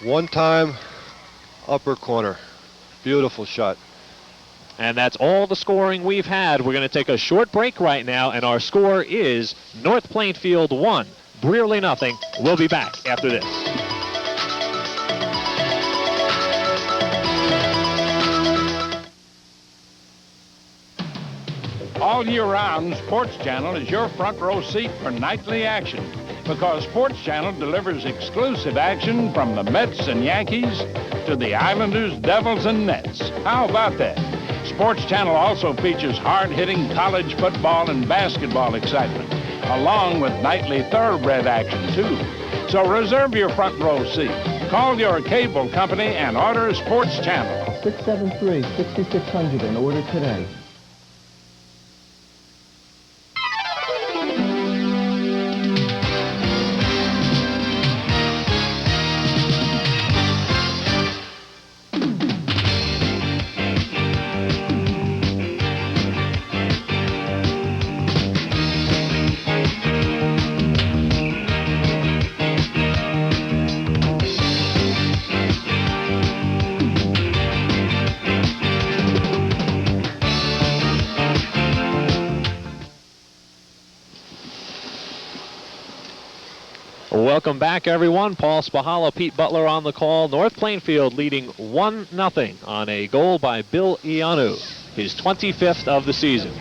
One time, upper corner. Beautiful shot.
And that's all the scoring we've had. We're going to take a short break right now, and our score is North Plainfield 1, Brearley 0. We'll be back after this.
All year round, Sports Channel is your front row seat for nightly action because Sports Channel delivers exclusive action from the Mets and Yankees to the Islanders, Devils, and Nets. How about that? Sports Channel also features hard-hitting college football and basketball excitement, along with nightly thoroughbred action, too. So reserve your front row seat. Call your cable company and order Sports Channel.
673-6600 and order today.
Welcome back, everyone. Paul Spahala, Pete Butler on the call. North Plainfield leading 1-0 on a goal by Bill Ianu, his 25th of the season.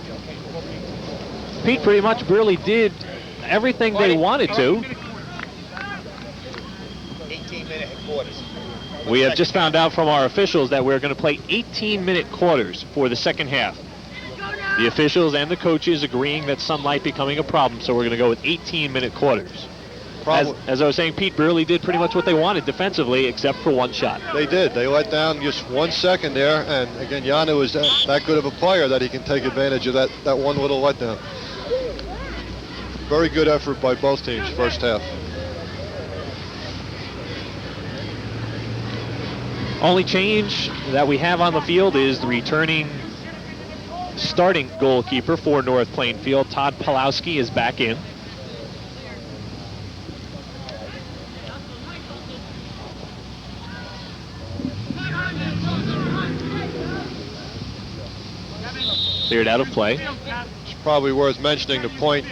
Pete, pretty much Brearley did everything they wanted to.
18-minute quarters.
We have just found out from our officials that we're going to play 18-minute quarters for the second half. The officials and the coaches agreeing that sunlight becoming a problem, so we're going to go with 18-minute quarters. As I was saying, Pete, Brearley did pretty much what they wanted defensively, except for one shot.
They did. They let down just 1 second there, and again, Ianu is that good of a player that he can take advantage of that one little letdown. Very good effort by both teams, first half.
Only change that we have on the field is the returning starting goalkeeper for North Plainfield. Todd Pulowski is back in. Cleared out of play.
It's probably worth mentioning the point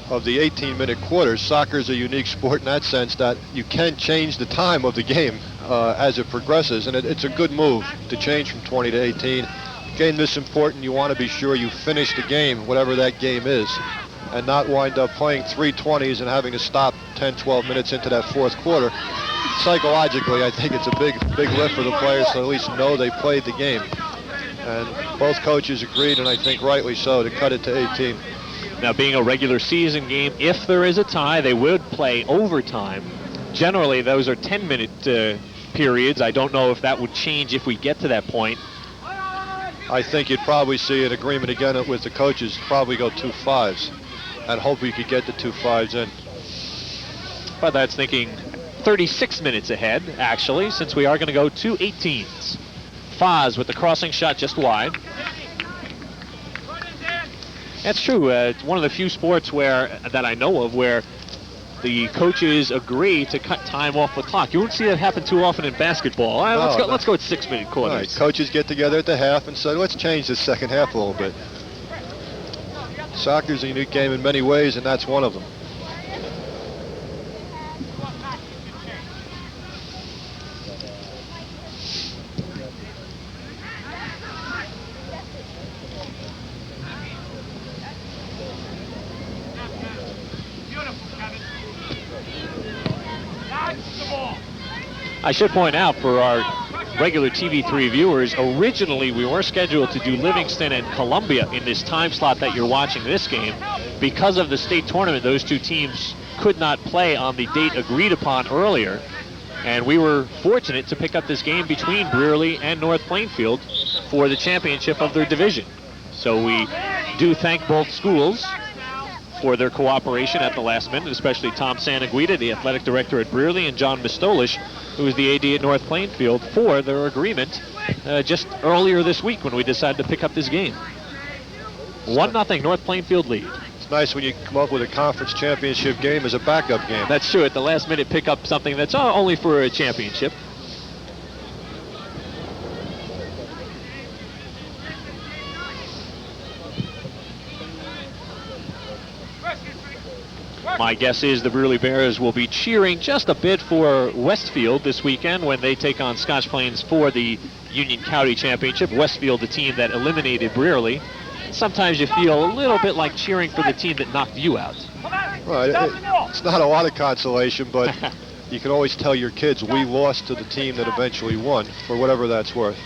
of the 18-minute quarters. Soccer is a unique sport in that sense that you can change the time of the game as it progresses, and it's a good move to change from 20 to 18. Game this important, you want to be sure you finish the game, whatever that game is, and not wind up playing 3:20s and having to stop 10, 12 minutes into that fourth quarter. Psychologically, I think it's a big lift for the players to at least know they played the game. And both coaches agreed, and I think rightly so, to cut it to 18.
Now, being a regular season game, if there is a tie, they would play overtime. Generally, those are 10-minute periods. I don't know if that would change if we get to that point.
I think you'd probably see an agreement again with the coaches, probably go 2 5s, and hope we could get the 2 5s in.
But that's thinking 36 minutes ahead, actually, since we are going to go 2 18s. Foz with the crossing shot just wide. That's true. It's one of the few sports that I know of where the coaches agree to cut time off the clock. You won't see that happen too often in basketball. Let's go at 6-minute quarters.
Right. Coaches get together at the half and say, let's change this second half a little bit. Soccer's a unique game in many ways, and that's one of them.
I should point out for our regular TV3 viewers, originally we were scheduled to do Livingston and Columbia in this time slot that you're watching this game. Because of the state tournament, those two teams could not play on the date agreed upon earlier. And we were fortunate to pick up this game between Brearley and North Plainfield for the championship of their division. So we do thank both schools for their cooperation at the last minute, especially Tom Santaguida, the athletic director at Brearley, and John Mistolish, who is the AD at North Plainfield, for their agreement just earlier this week when we decided to pick up this game. 1-0 North Plainfield lead.
It's nice when you come up with a conference championship game as a backup game.
That's true. At the last minute, pick up something that's only for a championship. My guess is the Brearley Bears will be cheering just a bit for Westfield this weekend when they take on Scotch Plains for the Union County Championship. Westfield, the team that eliminated Brearley. Sometimes you feel a little bit like cheering for the team that knocked you out.
Right. It's not a lot of consolation, but you can always tell your kids we lost to the team that eventually won, for whatever that's worth.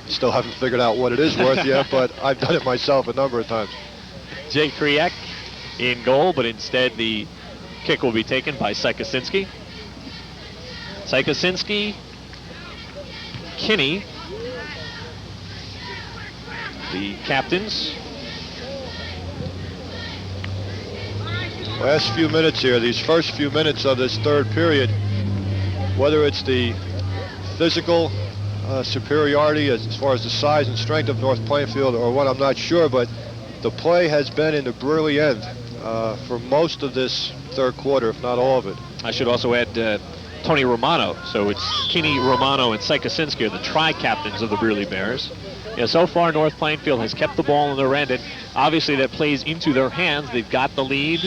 Still haven't figured out what it is worth yet, but I've done it myself a number of times.
Jay Kriek in goal, but instead the kick will be taken by Sykosinski. Sykosinski, Kinney, the captains.
Last few minutes here, these first few minutes of this third period, whether it's the physical superiority as far as the size and strength of North Plainfield or what, I'm not sure, but the play has been in the Brearley end for most of this third quarter, if not all of it.
I should also add Tony Romano. So it's Kinney, Romano, and Sykosinski are the tri-captains of the Brearley Bears. Yeah, so far North Plainfield has kept the ball in their end, and obviously that plays into their hands. They've got the lead.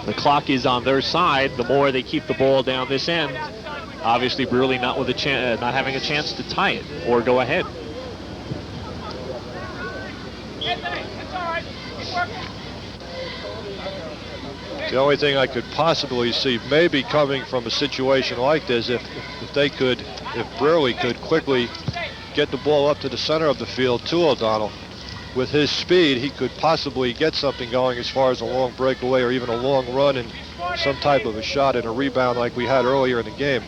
The clock is on their side. The more they keep the ball down this end, obviously Brearley not having a chance to tie it or go ahead.
The only thing I could possibly see maybe coming from a situation like this, if Brearley could quickly get the ball up to the center of the field to O'Donnell. With his speed, he could possibly get something going as far as a long breakaway or even a long run and some type of a shot and a rebound like we had earlier in the game.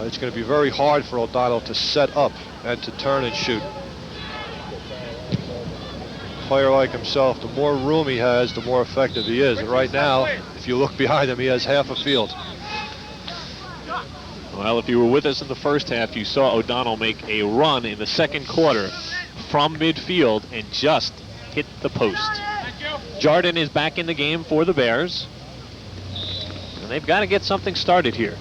It's going to be very hard for O'Donnell to set up and to turn and shoot. A player like himself, the more room he has, the more effective he is. And right now, if you look behind him, he has half a field.
Well, if you were with us in the first half, you saw O'Donnell make a run in the second quarter from midfield and just hit the post. Jardin is back in the game for the Bears, and they've got to get something started here.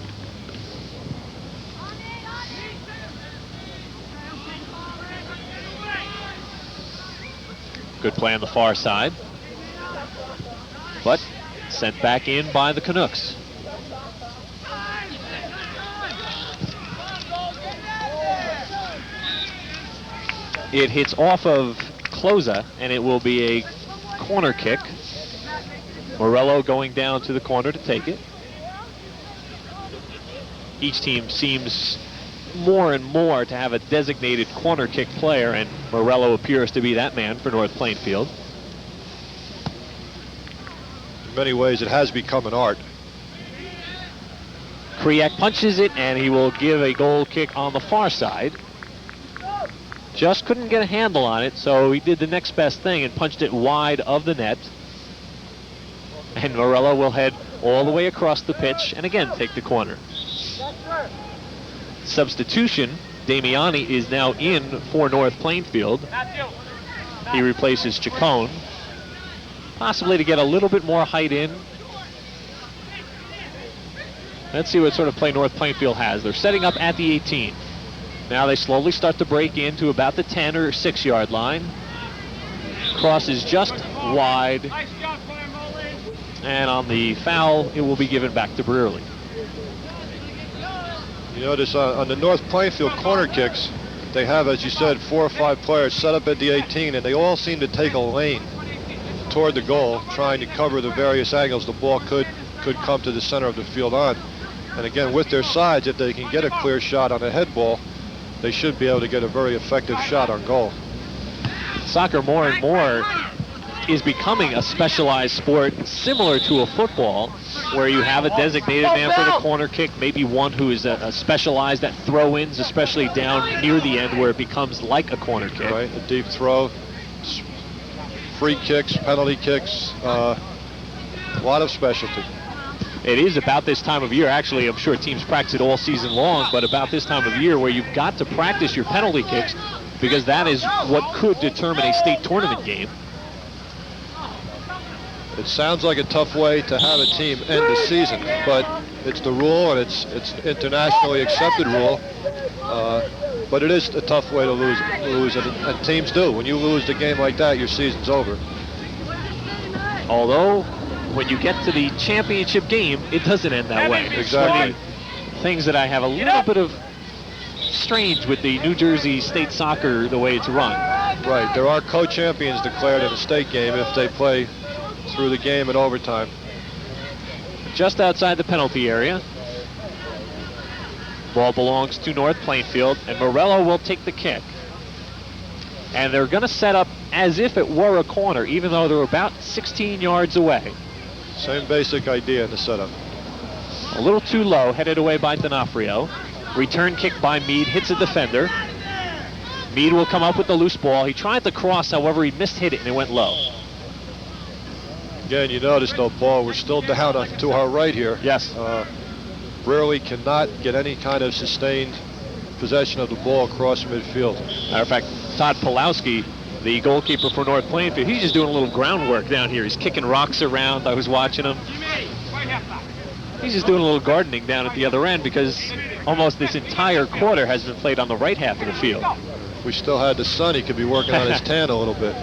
Good play on the far side, but sent back in by the Canucks. It hits off of Closa, and it will be a corner kick. Morello going down to the corner to take it. Each team seems more and more to have a designated corner kick player, and Morello appears to be that man for North Plainfield.
In many ways, it has become an art.
Kriak punches it, and he will give a goal kick on the far side. Just couldn't get a handle on it, so he did the next best thing and punched it wide of the net. And Morello will head all the way across the pitch and again take the corner. Substitution, Damiani is now in for North Plainfield. He replaces Chacon, possibly to get a little bit more height in. Let's see what sort of play North Plainfield has. They're setting up at the 18. Now they slowly start to break into about the 10 or 6 yard line. Cross is just wide. And on the foul, it will be given back to Brearley.
You notice on the North Plainfield corner kicks, they have, as you said, 4 or 5 players set up at the 18, and they all seem to take a lane toward the goal, trying to cover the various angles the ball could come to the center of the field on. And again, with their sides, if they can get a clear shot on a head ball, they should be able to get a very effective shot on goal.
Soccer more and more is becoming a specialized sport similar to a football, where you have a designated man for the corner kick, maybe one who is specialized at throw-ins, especially down near the end where it becomes like a corner kick.
Right, a deep throw, free kicks, penalty kicks, A lot of specialty.
It is about this time of year. Actually, I'm sure teams practice it all season long, but about this time of year where you've got to practice your penalty kicks, because that is what could determine a state tournament game.
It sounds like a tough way to have a team end the season, but it's the rule, and it's internationally accepted rule. But it is a tough way to lose and teams do. When you lose the game like that, your season's over.
Although, when you get to the championship game, it doesn't end that way.
Exactly.
It's one of the things that I have a little bit of strange with the New Jersey state soccer, the way it's run.
Right. There are co-champions declared in a state game if they play through the game in overtime.
Just outside the penalty area. Ball belongs to North Plainfield, and Morello will take the kick. And they're going to set up as if it were a corner, even though they're about 16 yards away.
Same basic idea in the setup.
A little too low, headed away by D'Onofrio. Return kick by Meade, hits a defender. Meade will come up with the loose ball. He tried to cross, however, he hit it, and it went low.
Again, you notice, though, Paul, we're still down to our right here.
Yes.
Brearley cannot get any kind of sustained possession of the ball across midfield.
Matter of fact, Todd Pulowski, the goalkeeper for North Plainfield, he's just doing a little groundwork down here. He's kicking rocks around. I was watching him. He's just doing a little gardening down at the other end because almost this entire quarter has been played on the right half of the field.
If we still had the sun, he could be working on his tan a little bit.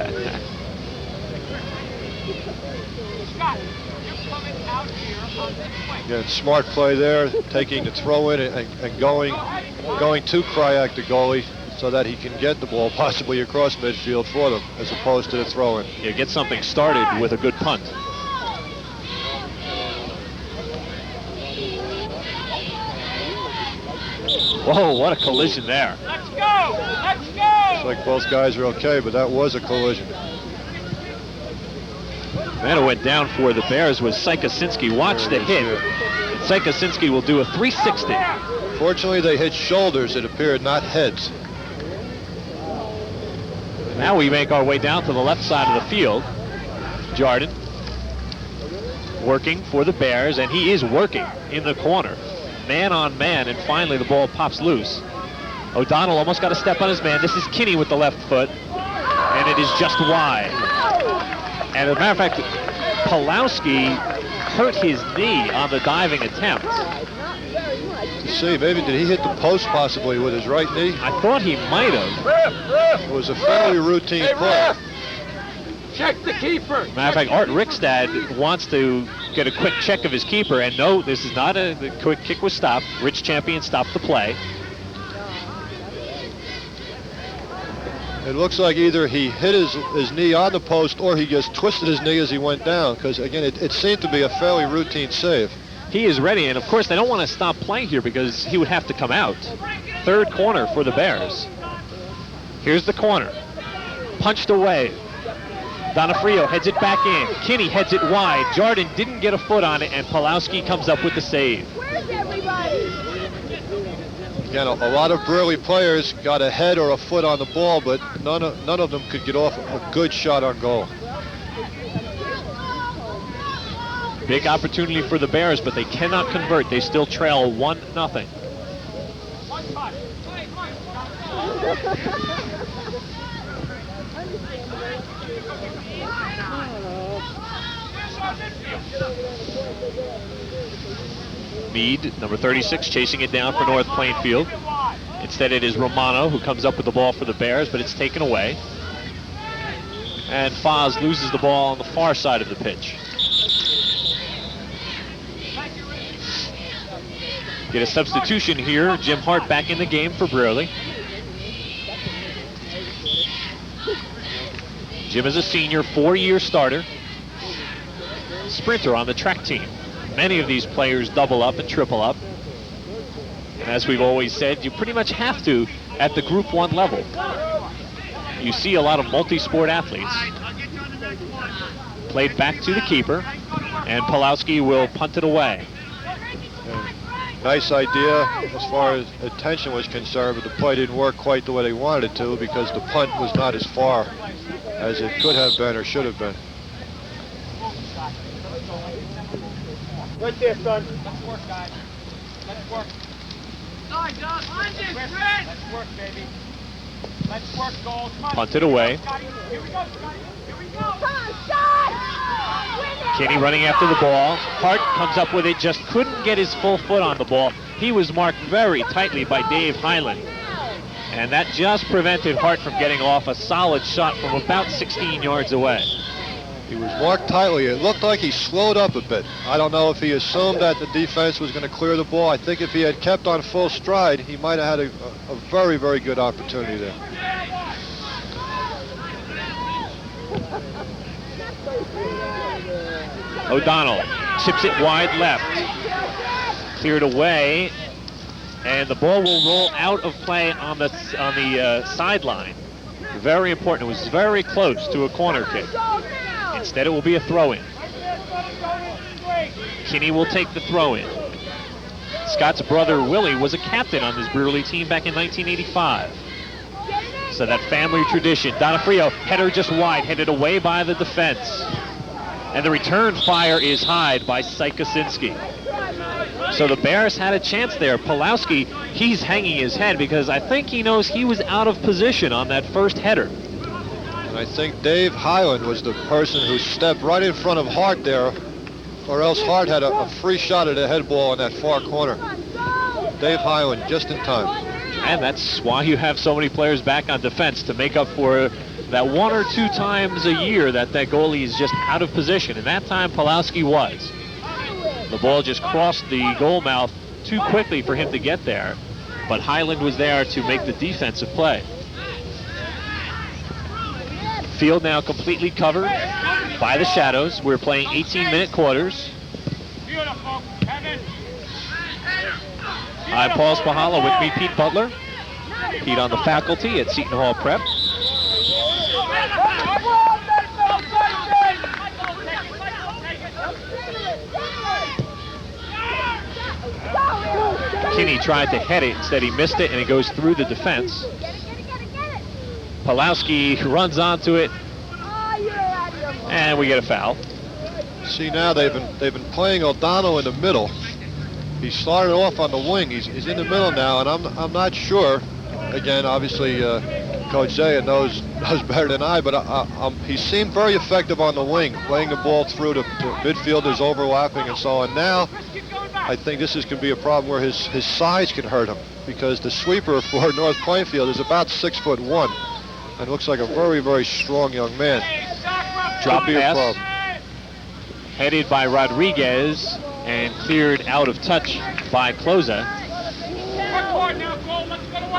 Again, smart play there, taking the throw in and going to Kryak, the goalie, so that he can get the ball possibly across midfield for them, as opposed to the throw in.
Yeah, get something started with a good punt. Whoa, what a collision there.
Let's go! Let's go!
Looks like both guys are okay, but that was a collision.
Man who went down for the Bears was Sykosinski. Watch the hit. And Sykosinski will do a 360.
Fortunately, they hit shoulders, it appeared, not heads.
Now we make our way down to the left side of the field. Jardin working for the Bears, and he is working in the corner. Man on man, and finally the ball pops loose. O'Donnell almost got a step on his man. This is Kinney with the left foot, and it is just wide. And as a matter of fact, Pulowski hurt his knee on the diving attempt.
See, maybe did he hit the post possibly with his right knee?
I thought he might have.
It was a fairly routine play.
Check the keeper.
Matter of fact, Art Rickstad wants to get a quick check of his keeper, and no, this is not the quick kick was stopped. Rich Champion stopped the play.
It looks like either he hit his knee on the post or he just twisted his knee as he went down, because again, it seemed to be a fairly routine save.
He is ready, and of course they don't want to stop playing here because he would have to come out. Third corner for the Bears. Here's the corner. Punched away. D'Onofrio heads it back in. Kinney heads it wide. Jardin didn't get a foot on it, and Pulowski comes up with the save.
Where's everybody?
Again, a lot of Brearley players got a head or a foot on the ball, but none of them could get off a good shot on goal.
Big opportunity for the Bears, but they cannot convert. They still trail 1-0. Meade, number 36, chasing it down for North Plainfield. Instead, it is Romano who comes up with the ball for the Bears, but it's taken away. And Foz loses the ball on the far side of the pitch. Get a substitution here. Jim Hart back in the game for Brearley. Jim is a senior, 4-year starter. Sprinter on the track team. Many of these players double up and triple up. And as we've always said, you pretty much have to at the Group 1 level. You see a lot of multi-sport athletes. Played back to the keeper, and Pulowski will punt it away.
Nice idea as far as attention was concerned, but the play didn't work quite the way they wanted it to because the punt was not as far as it could have been or should have been.
Right there, son. Let's work, guys. Let's work. Sorry, Doug. Let's work, baby. Let's work, goal. Come on.
Punted away.
Here we go, Scotty. Here we go. Come on,
Kinney running after the ball. Hart comes up with it, just couldn't get his full foot on the ball. He was marked very tightly by Dave Highland. And that just prevented Hart from getting off a solid shot from about 16 yards away.
He was marked tightly. It looked like he slowed up a bit. I don't know if he assumed that the defense was going to clear the ball. I think if he had kept on full stride, he might have had a very, very good opportunity there.
O'Donnell chips it wide left. Cleared away, and the ball will roll out of play on the sideline. Very important. It was very close to a corner kick. Instead, it will be a throw-in. Kinney will take the throw-in. Scott's brother, Willie, was a captain on this Brearley team back in 1985. So that family tradition. Donofrio, header just wide, headed away by the defense. And the return fire is high by Sykosinski. So the Bears had a chance there. Pulowski, he's hanging his head because I think he knows he was out of position on that first header.
And I think Dave Highland was the person who stepped right in front of Hart there, or else Hart had a free shot at a head ball in that far corner. Dave Highland just in time.
And that's why you have so many players back on defense, to make up for that 1 or 2 times a year that goalie is just out of position. And that time Pulowski was. The ball just crossed the goal mouth too quickly for him to get there. But Highland was there to make the defensive play. Field now completely covered by the shadows. We're playing 18-minute quarters. I'm Paul Spahala, with me Pete Butler. Pete on the faculty at Seton Hall Prep. Kinney tried to head it, instead he missed it, and it goes through the defense. Pulowski runs onto it, and we get a foul.
See, now they've been playing O'Donnell in the middle. He started off on the wing. He's in the middle now, and I'm not sure. Again, obviously, Coach Zaya knows better than I, but he seemed very effective on the wing, playing the ball through to midfielders, overlapping and so on. Now, I think this is going to be a problem where his size can hurt him, because the sweeper for North Plainfield is about 6'1", and looks like a very, very strong young man.
Drop pass, headed by Rodriguez, and cleared out of touch by Closa.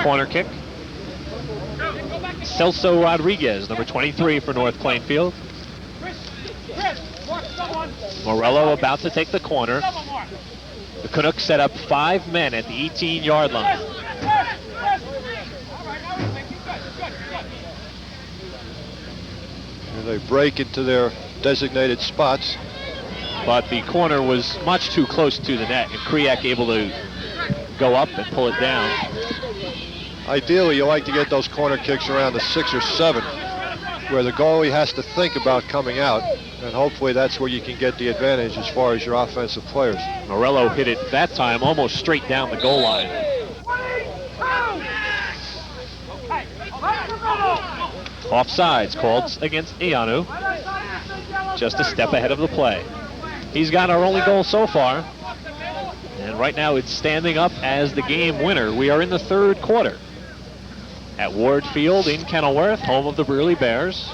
Corner kick. Celso Rodriguez, number 23 for North Plainfield. Morello about to take the corner. The Canucks set up 5 men at the 18-yard line.
And they break into their designated spots.
But the corner was much too close to the net, and Kriak able to go up and pull it down.
Ideally, you like to get those corner kicks around the 6 or 7, where the goalie has to think about coming out, and hopefully that's where you can get the advantage as far as your offensive players.
Morello hit it that time almost straight down the goal line. Offsides called against Ianu. Just a step ahead of the play. He's got our only goal so far. And right now it's standing up as the game winner. We are in the 3rd quarter at Ward Field in Kenilworth, home of the Brearley Bears.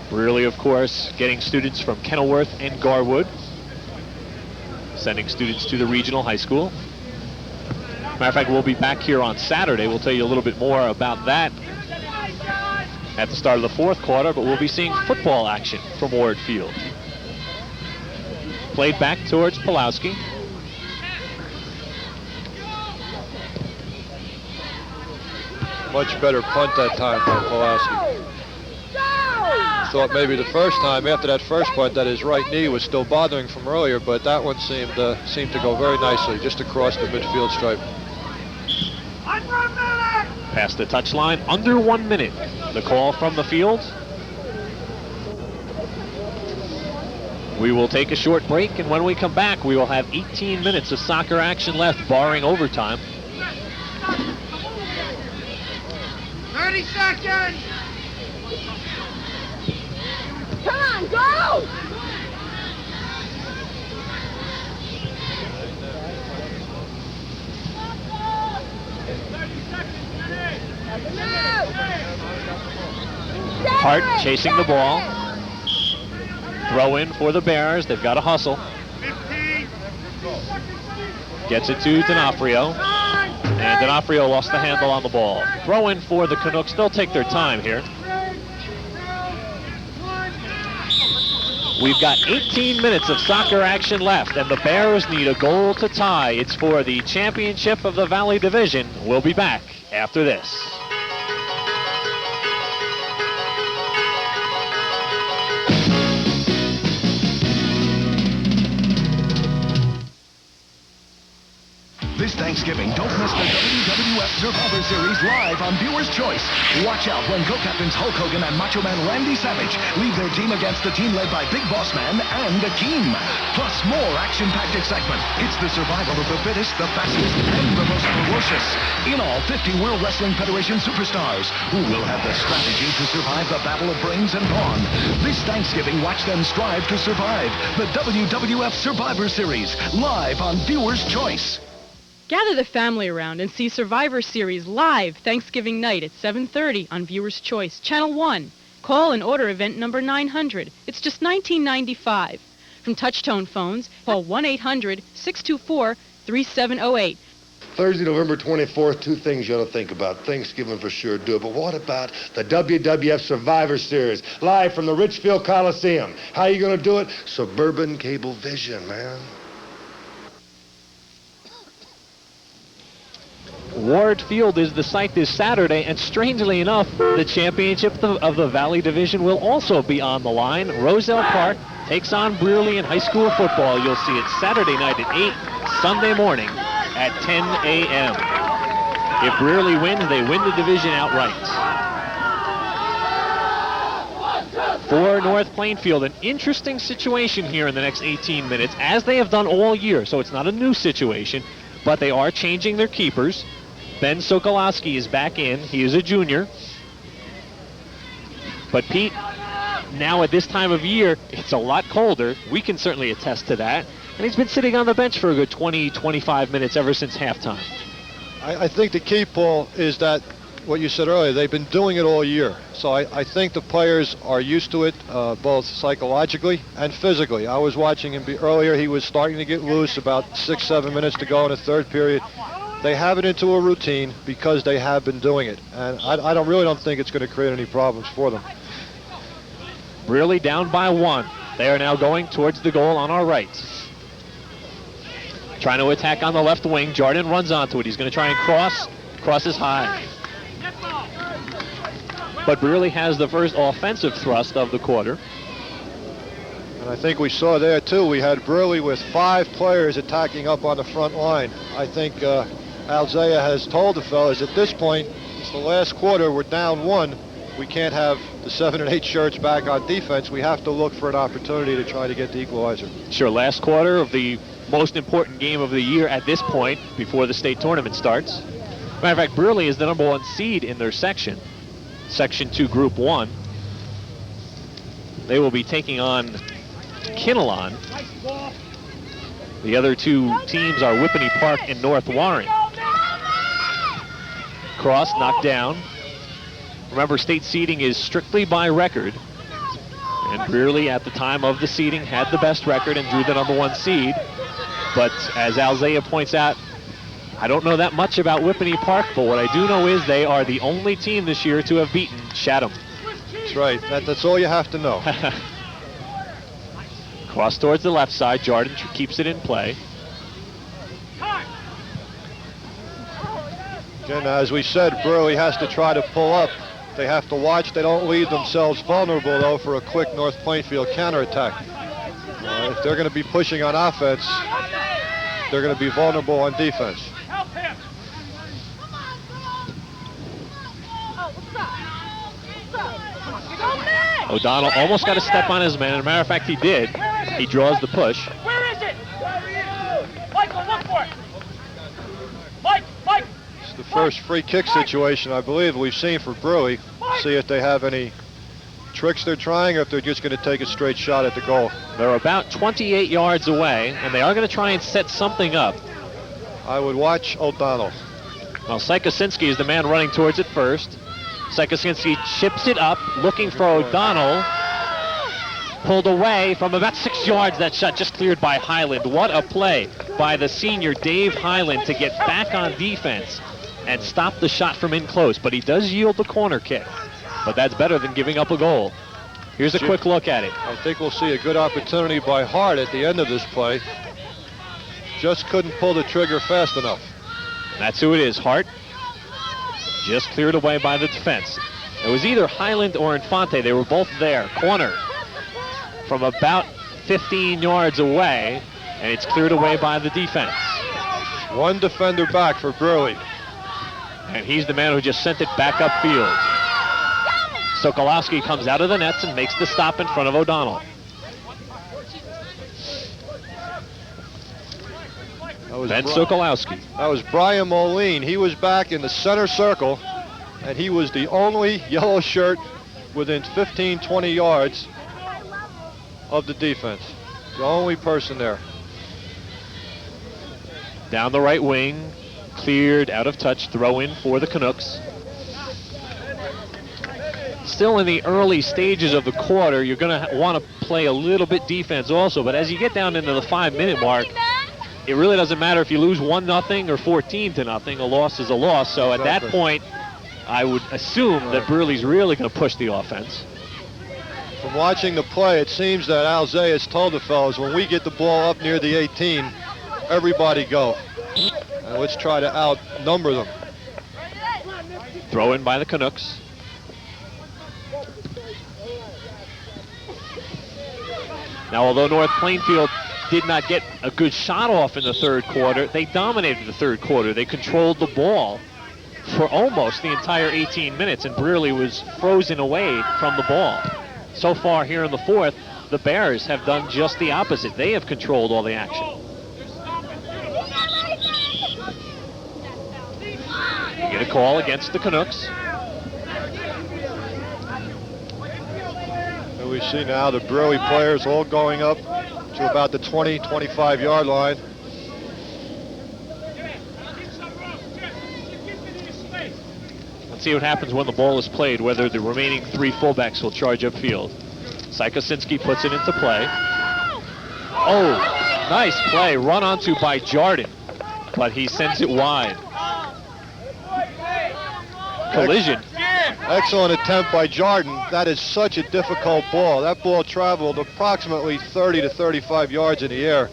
Brearley, of course, getting students from Kenilworth and Garwood, sending students to the regional high school. Matter of fact, we'll be back here on Saturday. We'll tell you a little bit more about that at the start of the 4th quarter, but we'll be seeing football action from Ward Field. Played back towards Pulowski.
Much better punt that time by Pulowski. Thought maybe the first time, after that first punt, that his right knee was still bothering from earlier, but that one seemed to go very nicely, just across the midfield stripe.
Past the touchline, under 1 minute. The call from the field. We will take a short break, and when we come back, we will have 18 minutes of soccer action left, barring overtime.
30 seconds!
Come on, go!
Hart chasing the ball. Throw in for the Bears. They've got to hustle. Gets it to D'Onofrio. And D'Onofrio lost the handle on the ball. Throw in for the Canucks. They'll take their time here. We've got 18 minutes of soccer action left, and the Bears need a goal to tie. It's for the championship of the Valley Division. We'll be back after this.
This Thanksgiving, don't miss the WWF Survivor Series live on Viewer's Choice. Watch out when co-captains Hulk Hogan and Macho Man Randy Savage lead their team against the team led by Big Boss Man and Akeem. Plus more action-packed excitement. It's the survival of the fittest, the fastest, and the most ferocious. In all, 50 World Wrestling Federation superstars who will have the strategy to survive the battle of brains and brawn. This Thanksgiving, watch them strive to survive. The WWF Survivor Series live on Viewer's Choice.
Gather the family around and see Survivor Series live Thanksgiving night at 7:30 on Viewer's Choice, Channel 1. Call and order event number 900. It's just $19.95. From touch-tone phones, call 1-800-624-3708.
Thursday, November 24th, two things you ought to think about. Thanksgiving for sure do it, but what about the WWF Survivor Series, live from the Richfield Coliseum? How are you going to do it? Suburban Cable Vision, man.
Ward Field is the site this Saturday, and strangely enough, the championship of the Valley Division will also be on the line. Roselle Park takes on Brearley in high school football. You'll see it Saturday night at 8, Sunday morning at 10 a.m. If Brearley wins, they win the division outright. For North Plainfield, an interesting situation here in the next 18 minutes, as they have done all year, so it's not a new situation, but they are changing their keepers. Ben Sokolowski is back in. He is a junior. But Pete, now at this time of year, it's a lot colder. We can certainly attest to that. And he's been sitting on the bench for a good 20, 25 minutes ever since halftime.
I think the key, Paul, is that what you said earlier, they've been doing it all year. So I think the players are used to it, both psychologically and physically. I was watching him earlier. He was starting to get loose about 6-7 minutes to go in the third period. They have it into a routine because they have been doing it. And I really don't think it's going to create any problems for them.
Brearley down by 1. They are now going towards the goal on our right. Trying to attack on the left wing. Jordan runs onto it. He's going to try and cross. Crosses high. But Brearley has the first offensive thrust of the quarter.
And I think we saw there, too, we had Brearley with 5 players attacking up on the front line. I think Alzea has told the fellas at this point, it's the last quarter, we're down 1. We can't have the 7 and 8 shirts back on defense. We have to look for an opportunity to try to get the equalizer.
Sure, last quarter of the most important game of the year at this point before the state tournament starts. Matter of fact, Brearley is the number 1 seed in their section. Section 2, Group 1. They will be taking on Kinnelon. The other 2 teams are Whippany Park and North Warren. Cross knocked down. Remember, state seeding is strictly by record. And Brearley, at the time of the seeding, had the best record and drew the number 1 seed. But as Alzea points out, I don't know that much about Whippany Park, but what I do know is they are the only team this year to have beaten Chatham.
That's right. That's all you have to know.
Cross towards the left side. Jordan keeps it in play.
Again, as we said, Brearley has to try to pull up. They have to watch they don't leave themselves vulnerable, though, for a quick North Plainfield counterattack. If they're going to be pushing on offense, they're going to be vulnerable on defense.
O'Donnell almost got a step on his man. As a matter of fact, he did. He draws the push.
Where is it? Michael, look for it. Mike.
It's the first free kick situation I believe we've seen for Brearley. See if they have any tricks they're trying or if they're just going to take a straight shot at the goal.
They're about 28 yards away, and they are going to try and set something up.
I would watch O'Donnell.
Well, Sykosinski is the man running towards it first. Sykosinski chips it up, looking for O'Donnell. Pulled away from about 6 yards. That shot just cleared by Highland. What a play by the senior Dave Highland to get back on defense and stop the shot from in close. But he does yield the corner kick. But that's better than giving up a goal. Here's a quick look at it.
I think we'll see a good opportunity by Hart at the end of this play. Just couldn't pull the trigger fast enough.
That's who it is, Hart. Just cleared away by the defense. It was either Highland or Infante. They were both there. Corner from about 15 yards away, and it's cleared away by the defense.
One defender back for Brearley.
And he's the man who just sent it back upfield. Sokolowski comes out of the nets and makes the stop in front of O'Donnell. Ben Sokolowski.
That was Brian Moline. He was back in the center circle, and he was the only yellow shirt within 15, 20 yards of the defense. The only person there.
Down the right wing, cleared, out of touch, throw in for the Canucks. Still in the early stages of the quarter, you're going to want to play a little bit defense also, but as you get down into the 5-minute mark, it really doesn't matter if you lose 1-0 or 14-0. A loss is a loss, so at that point, I would assume that Brearley's really going to push the offense.
From watching the play, it seems that Alzey has told the fellas, when we get the ball up near the 18, everybody go. And let's try to outnumber them.
Throw in by the Canucks. Now, although North Plainfield did not get a good shot off in the third quarter, they dominated the third quarter. They controlled the ball for almost the entire 18 minutes, and Brearley was frozen away from the ball. So far here in the fourth, the Bears have done just the opposite. They have controlled all the action. You get a call against the Canucks.
And we see now the Brearley players all going up to about the 20, 25 yard line.
Let's see what happens when the ball is played, whether the remaining three fullbacks will charge upfield. Sykosinski puts it into play. Oh, nice play, run onto by Jardin, but he sends it wide. Collision.
Excellent attempt by Jardin. That is such a difficult ball. That ball traveled approximately 30 to 35 yards in the air.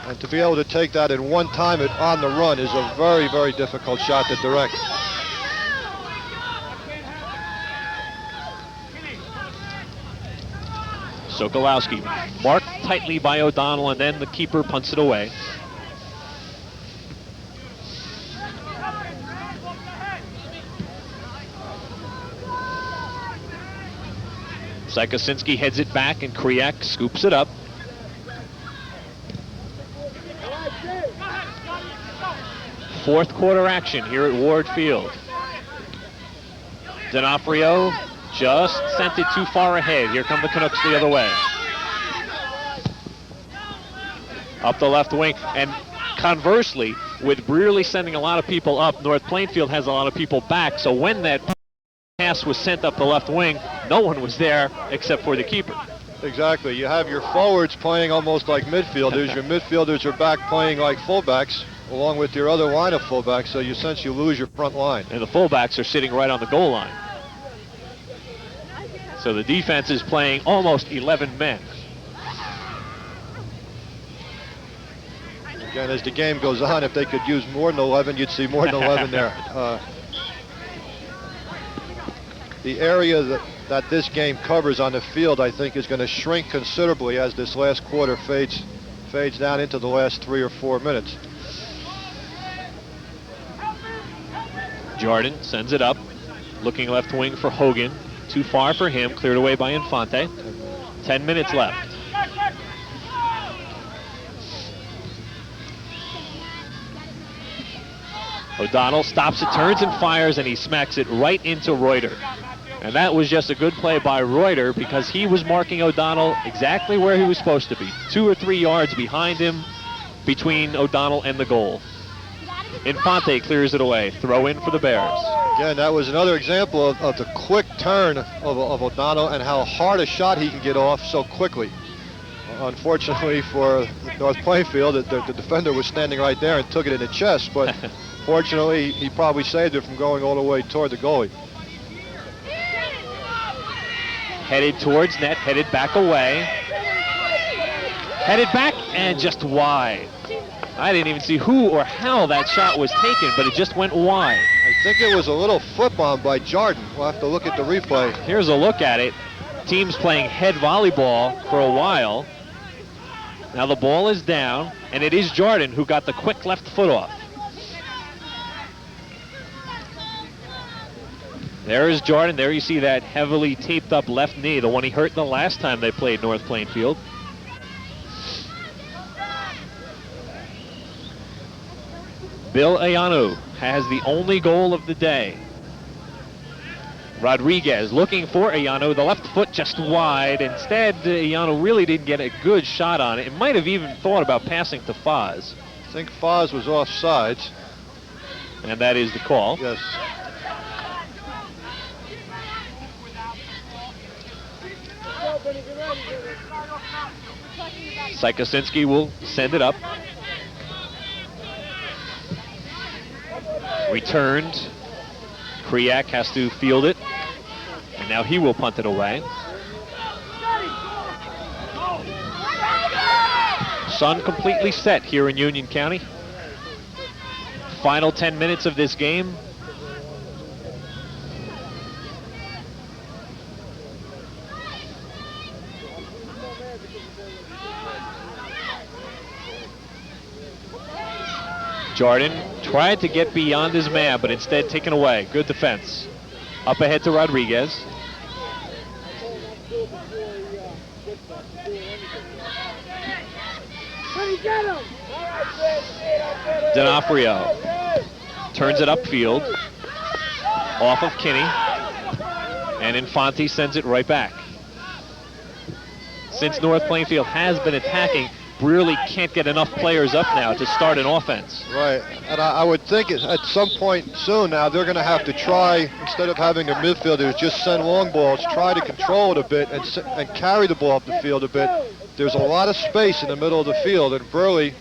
And to be able to take that in one time on the run is a very, very difficult shot to direct.
Sokolowski marked tightly by O'Donnell, and then the keeper punts it away. Sykosinski heads it back, and Kriak scoops it up. Fourth quarter action here at Ward Field. D'Onofrio just sent it too far ahead. Here come the Canucks the other way. Up the left wing, and conversely, with Brearley sending a lot of people up, North Plainfield has a lot of people back, so when that pass was sent up the left wing, no one was there except for the keeper.
Exactly. You have your forwards playing almost like midfielders. Your midfielders are back playing like fullbacks, along with your other line of fullbacks, so you sense you lose your front line.
And the fullbacks are sitting right on the goal line. So the defense is playing almost 11 men.
Again, as the game goes on, if they could use more than 11, you'd see more than 11 there. The area that this game covers on the field, I think, is going to shrink considerably as this last quarter fades down into the last 3 or 4 minutes.
Jardin sends it up, looking left wing for Hogan. Too far for him, cleared away by Infante. 10 minutes left. O'Donnell stops it, turns and fires, and he smacks it right into Reuter. And that was just a good play by Reuter because he was marking O'Donnell exactly where he was supposed to be. 2 or 3 yards behind him between O'Donnell and the goal. Infante clears it away. Throw in for the Bears.
Again, that was another example of the quick turn of O'Donnell and how hard a shot he can get off so quickly. Unfortunately for North Plainfield, the defender was standing right there and took it in the chest, but fortunately he probably saved it from going all the way toward the goalie.
Headed towards net, headed back away. Headed back and just wide. I didn't even see who or how that shot was taken, but it just went wide.
I think it was a little foot bomb by Jordan. We'll have to look at the replay.
Here's a look at it. Teams playing head volleyball for a while. Now the ball is down, and it is Jordan who got the quick left foot off. There is Jordan. There you see that heavily taped up left knee, the one he hurt the last time they played North Plainfield. Bill Ayano has the only goal of the day. Rodriguez looking for Ayano, the left foot just wide. Instead, Ayano really didn't get a good shot on it. It might have even thought about passing to Foz.
I think Foz was offsides.
And that is the call.
Yes.
Sykosinski will send it up. Returned. Kriak has to field it. And now he will punt it away. Sun completely set here in Union County. Final 10 minutes of this game. Jordan tried to get beyond his man, but instead taken away. Good defense. Up ahead to Rodriguez. D'Onofrio turns it upfield. Off of Kinney. And Infante sends it right back. Since North Plainfield has been attacking, Brearley can't get enough players up now to start an offense.
Right, and I would think at some point soon now they're going to have to try, instead of having their midfielders just send long balls, try to control it a bit and carry the ball up the field a bit. There's a lot of space in the middle of the field, and Brearley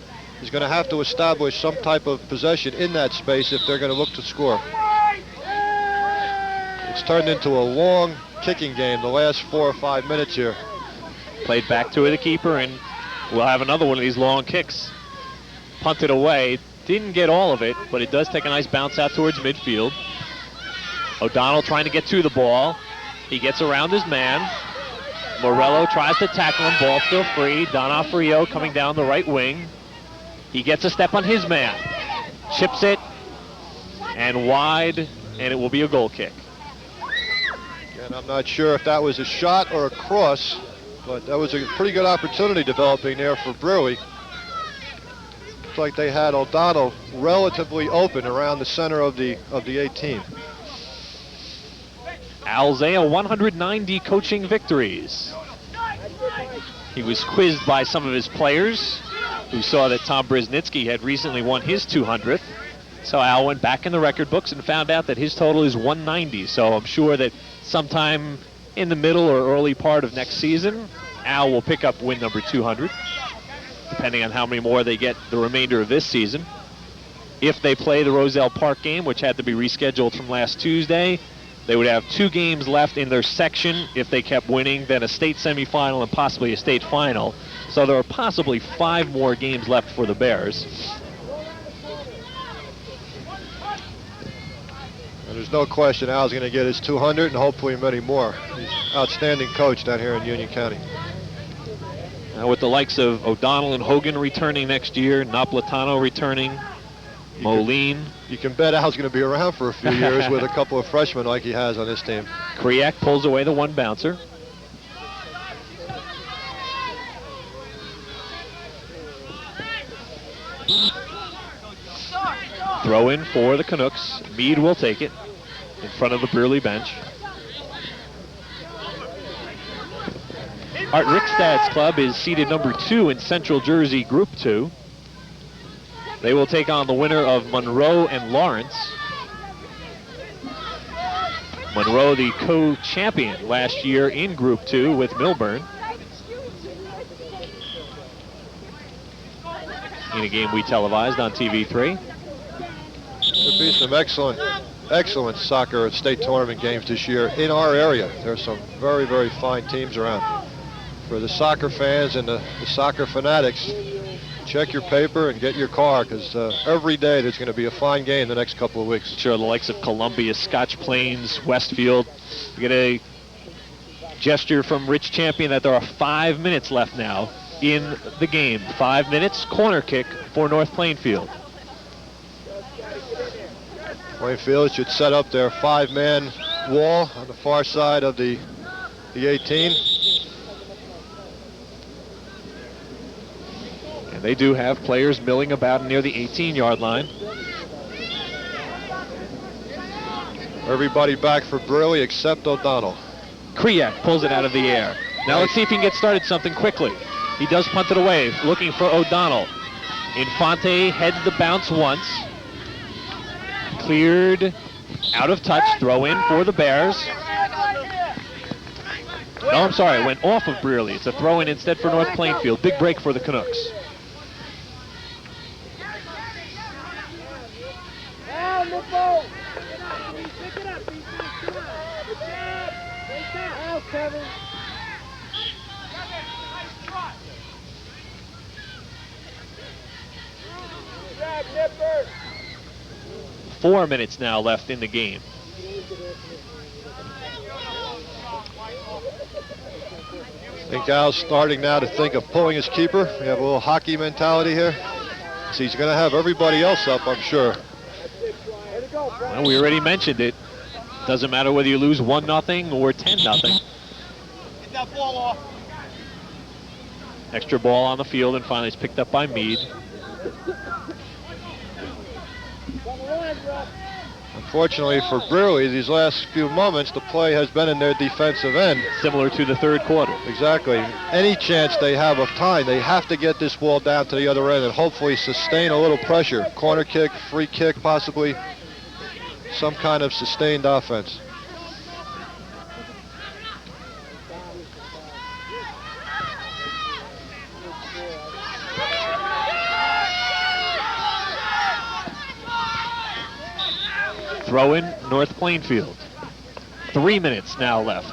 is going to have to establish some type of possession in that space if they're going to look to score. It's turned into a long kicking game the last 4 or 5 minutes here.
Played back to the keeper, and we'll have another one of these long kicks. Punted away. Didn't get all of it, but it does take a nice bounce out towards midfield. O'Donnell trying to get to the ball. He gets around his man. Morello tries to tackle him. Ball still free. D'Onofrio coming down the right wing. He gets a step on his man. Chips it. And wide. And it will be a goal kick.
And I'm not sure if that was a shot or a cross, but that was a pretty good opportunity developing there for Brearley. Looks like they had O'Donnell relatively open around the center of the 18.
Alzea 190 coaching victories. He was quizzed by some of his players who saw that Tom Brzeznicki had recently won his 200th. So Al went back in the record books and found out that his total is 190. So I'm sure that sometime in the middle or early part of next season, Al will pick up win number 200, depending on how many more they get the remainder of this season. If they play the Roselle Park game, which had to be rescheduled from last Tuesday, they would have 2 games left in their section if they kept winning, then a state semifinal and possibly a state final. So there are possibly 5 more games left for the Bears.
And there's no question Al's going to get his 200 and hopefully many more. He's an outstanding coach down here in Union County.
Now with the likes of O'Donnell and Hogan returning next year, Napolitano returning, Moline.
You can bet Al's going to be around for a few years with a couple of freshmen like he has on this team.
Kriak pulls away the one bouncer. Throw in for the Canucks. Meade will take it in front of the Brearley bench. Art Rickstad's club is seeded number 2 in Central Jersey Group 2. They will take on the winner of Monroe and Lawrence. Monroe, the co-champion last year in Group 2 with Milburn. In a game we televised on TV3.
There'll be some excellent soccer and state tournament games this year in our area. There's some very, very fine teams around. For the soccer fans and the soccer fanatics, check your paper and get your car, because every day there's going to be a fine game the next couple of weeks.
Sure, the likes of Columbia, Scotch Plains, Westfield. We get a gesture from Rich Champion that there are 5 minutes left now in the game. 5 minutes, corner kick for North Plainfield.
Plainfield should set up their 5-man wall on the far side of the 18.
And they do have players milling about near the 18-yard line.
Everybody back for Brearley except O'Donnell.
Kriak pulls it out of the air. Now let's see if he can get started something quickly. He does punt it away, looking for O'Donnell. Infante heads the bounce once. Cleared out of touch, throw in for the Bears. No, I'm sorry, it went off of Brearley. It's a throw in instead for North Plainfield. Big break for the Canucks.
Kevin.
4 minutes now left in the game.
I think Al's starting now to think of pulling his keeper. We have a little hockey mentality here. So he's going to have everybody else up, I'm sure.
Well, we already mentioned it. Doesn't matter whether you lose 1-0 or 10-0.
Get that ball off.
Extra ball on the field, and finally it's picked up by Meade.
Unfortunately for Brearley, these last few moments, the play has been in their defensive end.
Similar to the third quarter.
Exactly. Any chance they have of tying, they have to get this ball down to the other end and hopefully sustain a little pressure. Corner kick, free kick, possibly some kind of sustained offense.
Throw in North Plainfield. 3 minutes now left.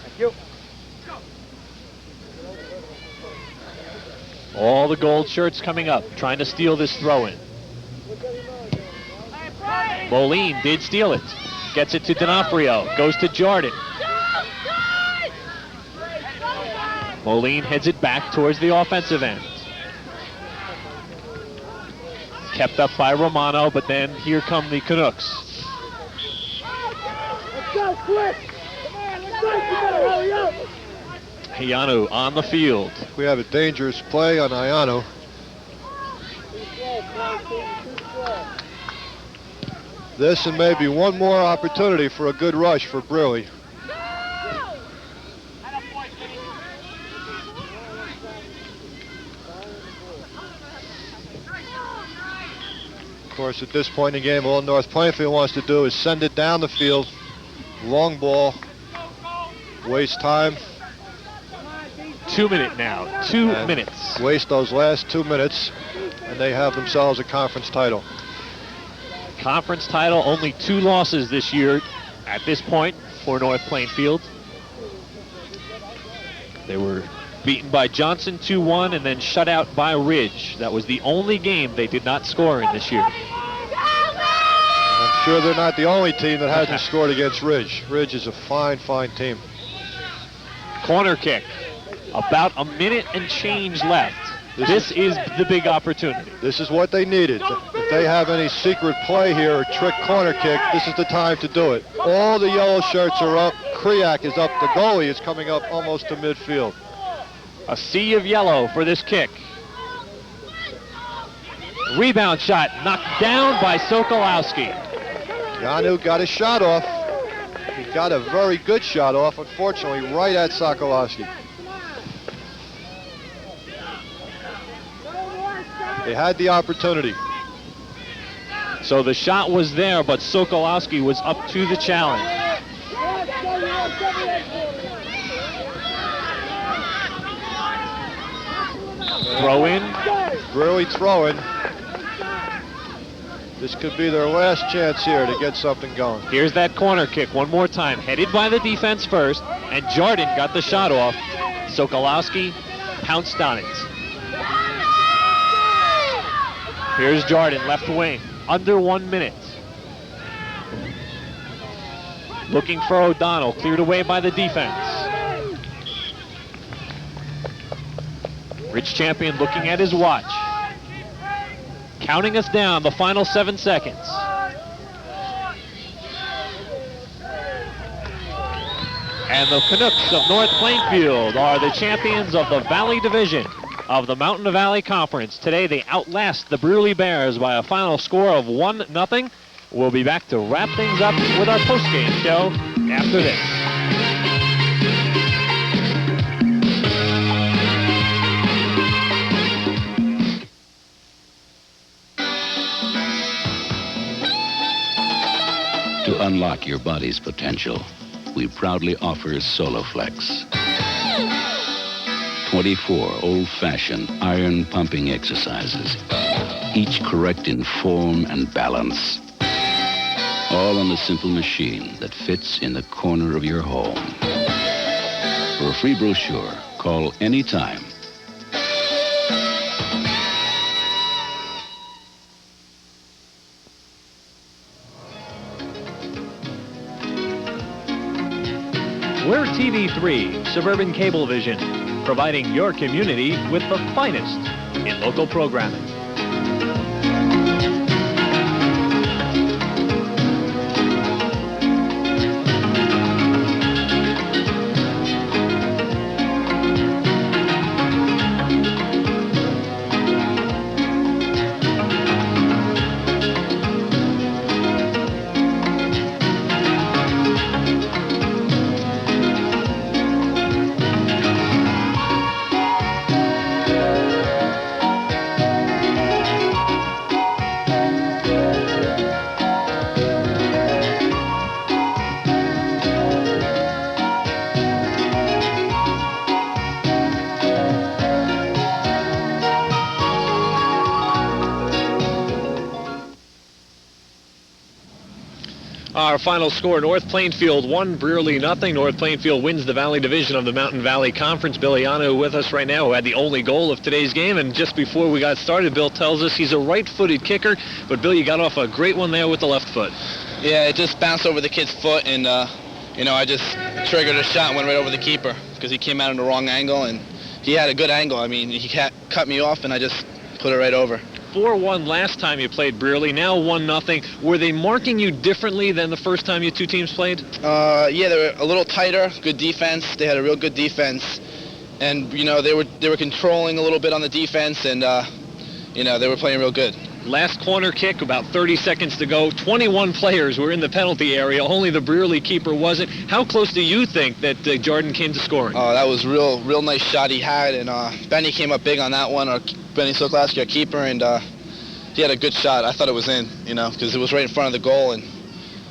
Thank you.
All the gold shirts coming up, trying to steal this throw in. Moline did steal it. Gets it to D'Onofrio. Goes to Jordan. Moline heads it back towards the offensive end. Kept up by Romano, but then here come the Canucks.
Let's go, quick! Come on, let's go! You better hurry up!
Hayanu on the field.
We have a dangerous play on Ayano. This and maybe one more opportunity for a good rush for Brearley. Of course, at this point in the game, all North Plainfield wants to do is send it down the field. Long ball. Waste time.
2 minutes now. 2 minutes.
Waste those last 2 minutes, and they have themselves a conference title.
Conference title, only 2 losses this year at this point for North Plainfield. They were beaten by Johnson 2-1 and then shut out by Ridge. That was the only game they did not score in this year.
I'm sure they're not the only team that hasn't scored against Ridge. Ridge is a fine, fine team.
Corner kick. About a minute and change left. This is the big opportunity.
This is what they needed. If they have any secret play here or trick corner kick, this is the time to do it. All the yellow shirts are up. Kriak is up. The goalie is coming up almost to midfield.
A sea of yellow for this kick. Rebound shot knocked down by Sokolowski.
Yanu got a shot off. He got a very good shot off, unfortunately, right at Sokolowski. They had the opportunity.
So the shot was there, but Sokolowski was up to the challenge. Throw in.
Brearley throwing. This could be their last chance here to get something going.
Here's that corner kick one more time, headed by the defense first, and Jordan got the shot off. Sokolowski pounced on it. Here's Jordan, left wing, under 1 minute. Looking for O'Donnell, cleared away by the defense. Rich Champion looking at his watch. Counting us down, the final 7 seconds. And the Canucks of North Plainfield are the champions of the Valley Division of the Mountain Valley Conference. Today they outlast the Brearley Bears by a final score of 1-0. We'll be back to wrap things up with our post-game show after this.
To unlock your body's potential, we proudly offer Soloflex. 24 old-fashioned iron pumping exercises, each correct in form and balance. All on a simple machine that fits in the corner of your home. For a free brochure, call anytime.
We're TV3, Suburban Cablevision, providing your community with the finest in local programming. Our final score, North Plainfield 1, Brearley 0. North Plainfield wins the Valley Division of the Mountain Valley Conference. Bill Iano with us right now, who had the only goal of today's game. And just before we got started, Bill tells us he's a right-footed kicker. But, Bill, you got off a great one there with the left foot.
Yeah, it just bounced over the kid's foot, and, I just triggered a shot and went right over the keeper because he came out in the wrong angle, and he had a good angle. I mean, he cut me off, and I just put it right over.
4-1 last time you played Brearley, now 1-0. Were they marking you differently than the first time you two teams played?
Yeah, they were a little tighter, good defense. They had a real good defense. And, they were controlling a little bit on the defense, and, they were playing real good.
Last corner kick, about 30 seconds to go. 21 players were in the penalty area. Only the Brearley keeper wasn't. How close do you think that Jordan came to scoring?
Oh, that was real nice shot he had, and Benny came up big on that one. Benny Sokolowski, our keeper, and he had a good shot. I thought it was in, because it was right in front of the goal, and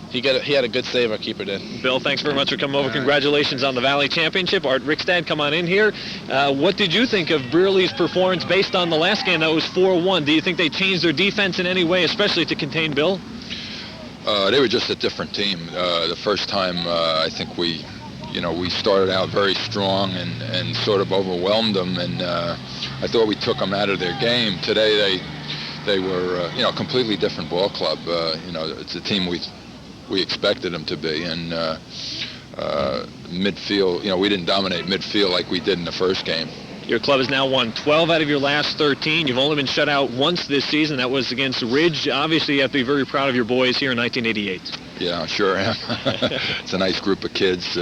he had a good save, our keeper did.
Bill, thanks very much for coming over. Congratulations on the Valley Championship. Art Rickstad, come on in here. What did you think of Brearley's performance based on the last game that was 4-1? Do you think they changed their defense in any way, especially to contain Bill?
They were just a different team. The first time, I think we started out very strong and sort of overwhelmed them, and I thought we took them out of their game. Today, they were, a completely different ball club. It's a team we expected them to be, and midfield, we didn't dominate midfield like we did in the first game.
Your club has now won 12 out of your last 13. You've only been shut out once this season. That was against Ridge. Obviously, you have to be very proud of your boys here in 1988.
Yeah, sure am. It's a nice group of kids.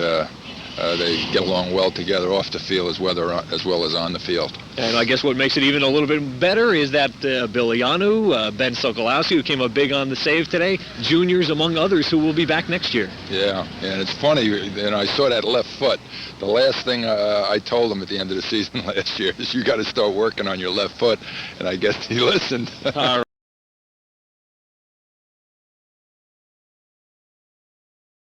they get along well together off the field as well as on the field.
And I guess what makes it even a little bit better is that Bilianu, Ben Sokolowski, who came up big on the save today, juniors among others who will be back next year.
Yeah, and it's funny, and I saw that left foot. The last thing I told him at the end of the season last year is you got to start working on your left foot, and I guess he listened.
All right.